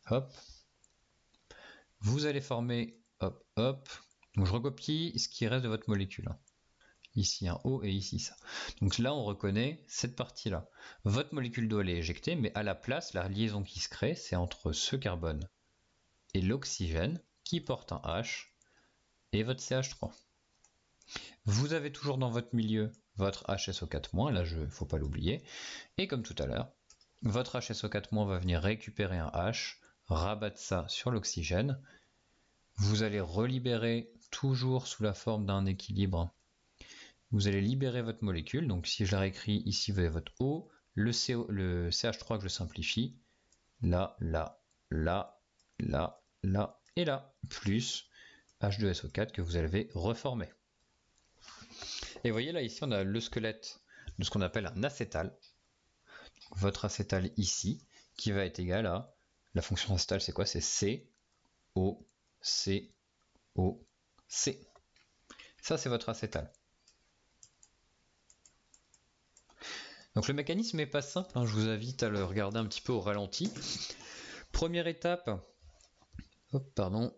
Hop. Vous allez former, hop, hop. Donc je recopie ce qui reste de votre molécule. Ici un O et ici ça. Donc là, on reconnaît cette partie-là. Votre molécule d'eau, elle est éjectée, mais à la place, la liaison qui se crée, c'est entre ce carbone et l'oxygène qui porte un H et votre CH3. Vous avez toujours dans votre milieu votre HSO4-, là, il ne faut pas l'oublier. Et comme tout à l'heure, votre HSO4- va venir récupérer un H, rabattre ça sur l'oxygène. Vous allez relibérer, toujours sous la forme d'un équilibre, vous allez libérer votre molécule. Donc si je la réécris, ici vous avez votre O, le CH3 que je simplifie, là, là, là, là, là et là, plus H2SO4 que vous avez reformé. Et vous voyez là, ici, on a le squelette de ce qu'on appelle un acétal. Votre acétal ici, qui va être égal à, la fonction acétale, c'est quoi? C'est C, O, C, O, C. Ça, c'est votre acétal. Donc le mécanisme n'est pas simple, hein, je vous invite à le regarder un petit peu au ralenti. Première étape, hop, pardon.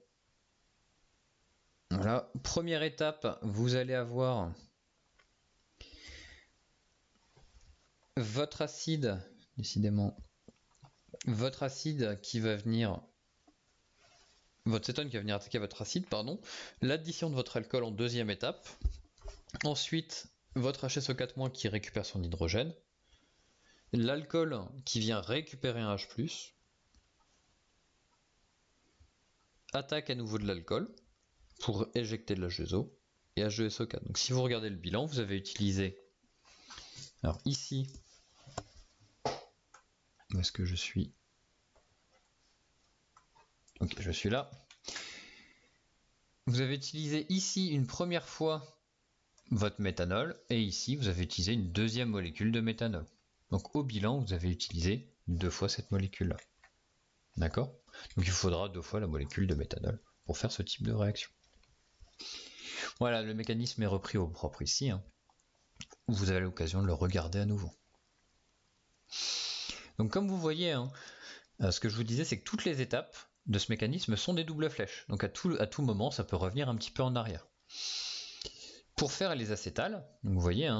Voilà, première étape, vous allez avoir votre acide, décidément, votre acide qui va venir, votre cétone qui va venir attaquer votre acide, pardon, l'addition de votre alcool en deuxième étape, ensuite votre HSO4- qui récupère son hydrogène, l'alcool qui vient récupérer un H+, attaque à nouveau de l'alcool pour éjecter de l'H2O et H2SO4. Donc si vous regardez le bilan, vous avez utilisé, alors ici, où est-ce que je suis? Ok, je suis là. Vous avez utilisé ici une première fois votre méthanol et ici vous avez utilisé une deuxième molécule de méthanol. Donc au bilan, vous avez utilisé 2 fois cette molécule-là. D'accord? Donc il faudra 2 fois la molécule de méthanol pour faire ce type de réaction. Voilà, le mécanisme est repris au propre ici. Vous avez l'occasion de le regarder à nouveau. Donc comme vous voyez, ce que je vous disais, c'est que toutes les étapes de ce mécanisme sont des doubles flèches. Donc à tout moment, ça peut revenir un petit peu en arrière. Pour faire les acétals, donc vous voyez,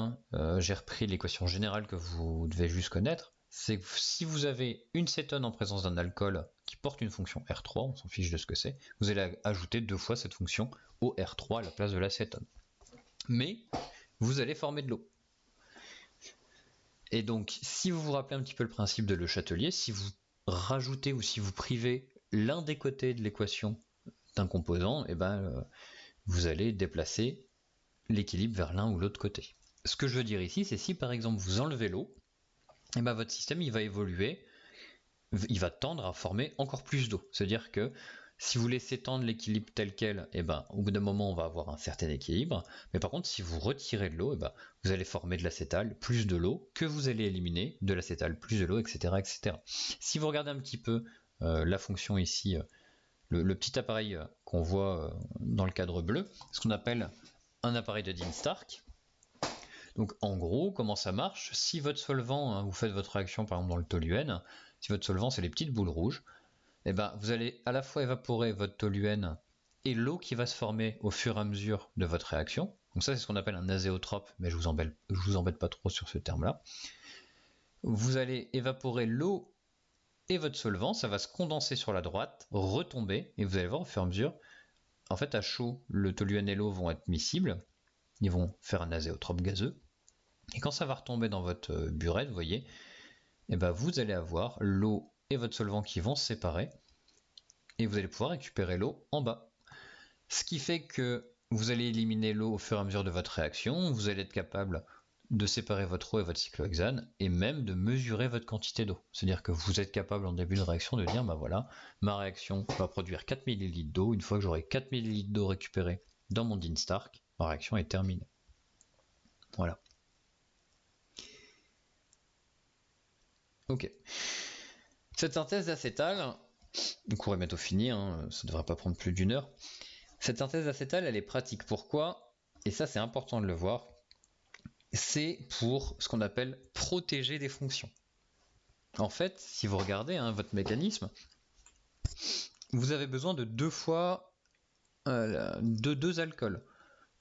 j'ai repris l'équation générale que vous devez juste connaître. C'est que si vous avez une cétone en présence d'un alcool qui porte une fonction R3, on s'en fiche de ce que c'est, vous allez ajouter 2 fois cette fonction au R3 à la place de l'acétone. Mais vous allez former de l'eau. Et donc, si vous vous rappelez un petit peu le principe de Le Chatelier, si vous rajoutez ou si vous privez l'un des côtés de l'équation d'un composant, vous allez déplacer l'équilibre vers l'un ou l'autre côté. Ce que je veux dire ici, c'est si par exemple vous enlevez l'eau, votre système il va évoluer, il va tendre à former encore plus d'eau. C'est-à-dire que si vous laissez tendre l'équilibre tel quel, au bout d'un moment on va avoir un certain équilibre, mais par contre si vous retirez de l'eau, vous allez former de l'acétal, plus de l'eau, que vous allez éliminer de l'acétal, plus de l'eau, etc., etc. Si vous regardez un petit peu la fonction ici, le petit appareil qu'on voit dans le cadre bleu, ce qu'on appelle un appareil de Dean-Stark. Donc en gros, comment ça marche? Si votre solvant, vous faites votre réaction par exemple dans le toluène, si votre solvant c'est les petites boules rouges, vous allez à la fois évaporer votre toluène et l'eau qui va se former au fur et à mesure de votre réaction. Donc ça c'est ce qu'on appelle un azéotrope, mais je vous embête pas trop sur ce terme-là. Vous allez évaporer l'eau et votre solvant, ça va se condenser sur la droite, retomber, et vous allez voir au fur et à mesure, en fait à chaud, le toluène et l'eau vont être miscibles, ils vont faire un azéotrope gazeux, et quand ça va retomber dans votre burette, vous voyez, vous allez avoir l'eau et votre solvant qui vont se séparer, et vous allez pouvoir récupérer l'eau en bas. Ce qui fait que vous allez éliminer l'eau au fur et à mesure de votre réaction, vous allez être capable de séparer votre eau et votre cyclohexane, et même de mesurer votre quantité d'eau. C'est-à-dire que vous êtes capable en début de réaction de dire, voilà, ma réaction va produire 4 ml d'eau, une fois que j'aurai 4 ml d'eau récupérée dans mon Dean-Stark, ma réaction est terminée. Voilà. Ok. Cette synthèse d'acétal, le cours est bientôt fini, ça ne devrait pas prendre plus d'1 heure. Cette synthèse d'acétal, elle est pratique. Pourquoi? Et ça, c'est important de le voir. C'est pour ce qu'on appelle protéger des fonctions. En fait, si vous regardez votre mécanisme, vous avez besoin de 2 fois de 2 alcools.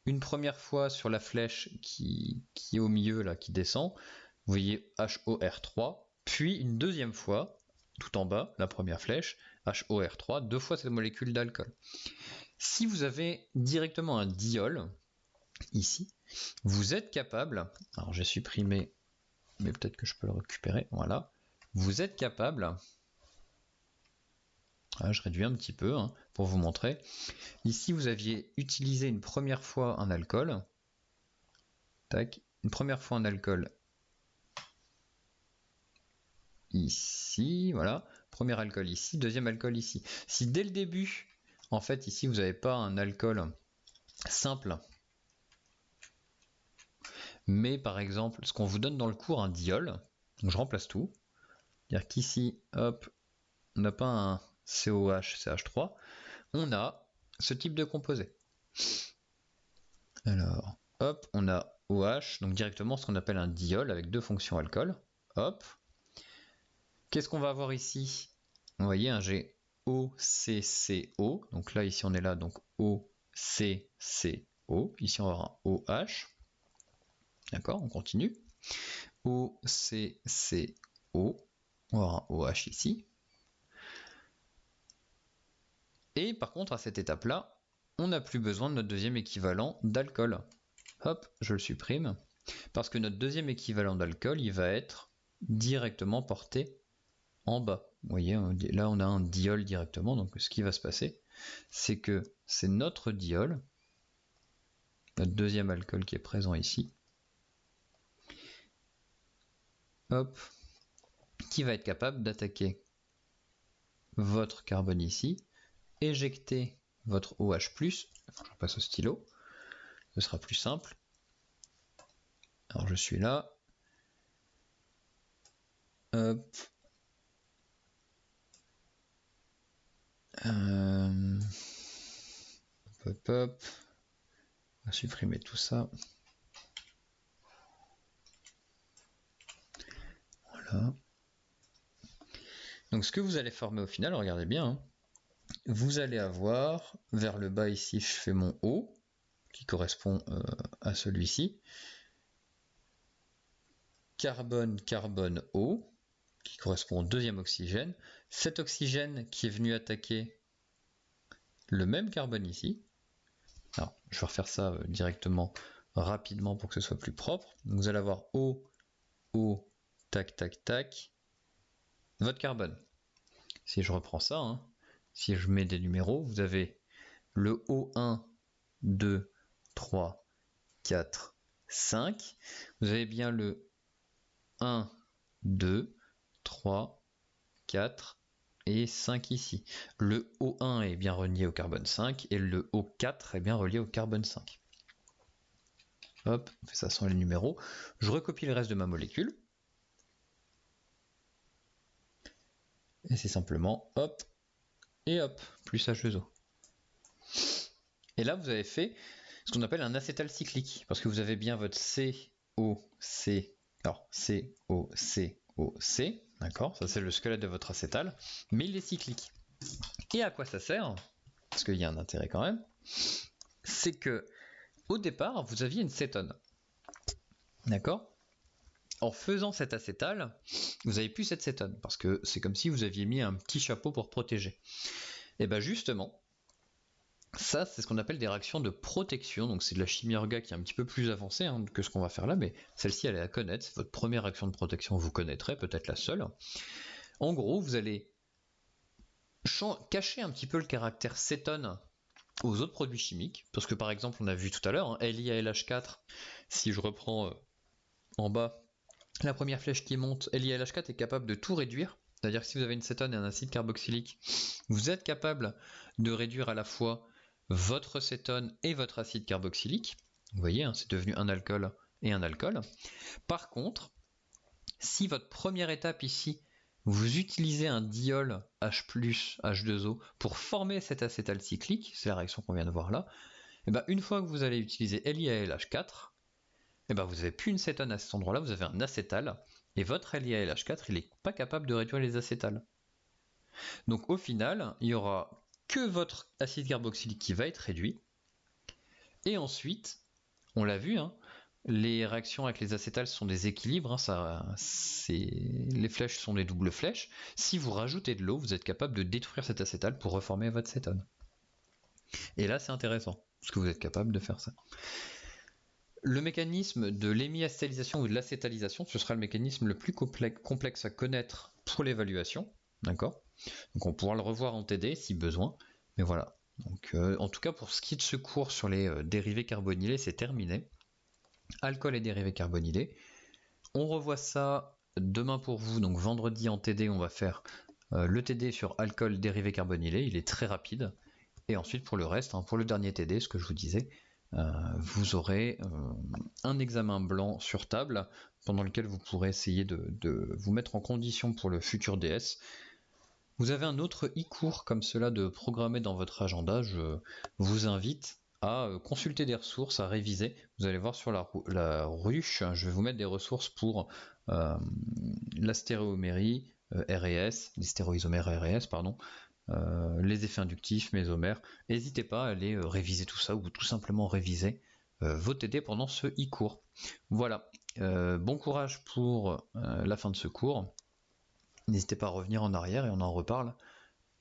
Une première fois sur la flèche qui est au milieu, là, qui descend, vous voyez HOR3, puis une deuxième fois, tout en bas, la première flèche, HOR3, 2 fois cette molécule d'alcool. Si vous avez directement un diol, ici, vous êtes capable, alors j'ai supprimé, mais peut-être que je peux le récupérer, voilà, vous êtes capable, je réduis un petit peu pour vous montrer, ici vous aviez utilisé une première fois un alcool, tac, une première fois un alcool, ici, voilà, premier alcool ici, deuxième alcool ici. Si dès le début, en fait ici vous n'avez pas un alcool simple, mais par exemple, ce qu'on vous donne dans le cours, un diol, donc je remplace tout, c'est-à-dire qu'ici, hop, on n'a pas un COH, CH3, on a ce type de composé. Alors, hop, on a OH, donc directement ce qu'on appelle un diol avec 2 fonctions alcool, hop. Qu'est-ce qu'on va avoir ici? Vous voyez, j'ai OCCO, donc là, ici on est là, donc OCCO, ici on va avoir un OH, d'accord, on continue, OCCO, on va avoir un OH ici, et par contre à cette étape-là, on n'a plus besoin de notre deuxième équivalent d'alcool. Hop, je le supprime, parce que notre deuxième équivalent d'alcool, il va être directement porté en bas. Vous voyez, là on a un diol directement, donc ce qui va se passer, c'est que c'est notre diol, notre deuxième alcool qui est présent ici, hop, qui va être capable d'attaquer votre carbone ici, éjecter votre OH+, je passe au stylo, ce sera plus simple. Alors je suis là, hop, hop, on va supprimer tout ça. Voilà. Donc ce que vous allez former au final, regardez bien, hein, vous allez avoir, vers le bas ici, je fais mon O, qui correspond à celui-ci, carbone, carbone, O, qui correspond au deuxième oxygène, cet oxygène qui est venu attaquer le même carbone ici. Alors, je vais refaire ça directement, rapidement, pour que ce soit plus propre. Donc, vous allez avoir O, O, tac, tac, tac, votre carbone. Si je reprends ça, hein, si je mets des numéros, vous avez le O1, 2, 3, 4, 5. Vous avez bien le 1, 2, 3, 4 et 5 ici. Le O1 est bien relié au carbone 5 et le O4 est bien relié au carbone 5. Hop, on fait ça sans les numéros. Je recopie le reste de ma molécule. Et c'est simplement hop et hop, plus H2O. Et là, vous avez fait ce qu'on appelle un acétal cyclique, parce que vous avez bien votre COC, alors COCOC, d'accord, ça c'est le squelette de votre acétal, mais il est cyclique. Et à quoi ça sert? Parce qu'il y a un intérêt quand même, c'est que au départ, vous aviez une cétone, d'accord? En faisant cet acétal, vous n'avez plus cette cétone, parce que c'est comme si vous aviez mis un petit chapeau pour protéger. Et bien justement, ça, c'est ce qu'on appelle des réactions de protection. Donc c'est de la chimie orga qui est un petit peu plus avancée hein, que ce qu'on va faire là, mais celle-ci, elle est à connaître. C'est votre première réaction de protection, vous connaîtrez, peut-être la seule. En gros, vous allez cacher un petit peu le caractère cétone aux autres produits chimiques. Parce que par exemple, on a vu tout à l'heure, hein, LiALH4, si je reprends en bas la première flèche qui monte, LiALH4 est capable de tout réduire. C'est-à-dire que si vous avez une cétone et un acide carboxylique, vous êtes capable de réduire à la fois votre cétone et votre acide carboxylique. Vous voyez, hein, c'est devenu un alcool et un alcool. Par contre, si votre première étape ici, vous utilisez un diol H+, H2O pour former cet acétal cyclique, c'est la réaction qu'on vient de voir là, et bien une fois que vous allez utiliser LiALH4, et ben vous n'avez plus une cétone à cet endroit-là, vous avez un acétal, et votre LiALH4, il n'est pas capable de réduire les acétals. Donc au final, il n'y aura que votre acide carboxylique qui va être réduit, et ensuite, on l'a vu, hein, les réactions avec les acétals sont des équilibres, hein, les flèches sont des doubles flèches. Si vous rajoutez de l'eau, vous êtes capable de détruire cet acétal pour reformer votre cétone. Et là, c'est intéressant, parce que vous êtes capable de faire ça. Le mécanisme de l'hémiacétalisation ou de l'acétalisation, ce sera le mécanisme le plus complexe à connaître pour l'évaluation. D'accord ? Donc on pourra le revoir en TD si besoin. Mais voilà. Donc, en tout cas, pour ce qui est de ce cours sur les dérivés carbonylés, c'est terminé. Alcool et dérivés carbonylés. On revoit ça demain pour vous. Donc vendredi en TD, on va faire le TD sur alcool dérivé carbonylé. Il est très rapide. Et ensuite pour le reste, hein, pour le dernier TD, ce que je vous disais, vous aurez un examen blanc sur table pendant lequel vous pourrez essayer de vous mettre en condition pour le futur DS. Vous avez un autre e-cours comme cela de programmer dans votre agenda. Je vous invite à consulter des ressources, à réviser. Vous allez voir sur la ruche, je vais vous mettre des ressources pour la stéréomérie, RS, les stéréoisomères RS, pardon, les effets inductifs, mésomères. N'hésitez pas à aller réviser tout ça ou tout simplement réviser vos TD pendant ce e-cours. Voilà, bon courage pour la fin de ce cours. N'hésitez pas à revenir en arrière et on en reparle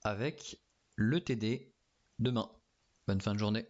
avec le TD demain. Bonne fin de journée.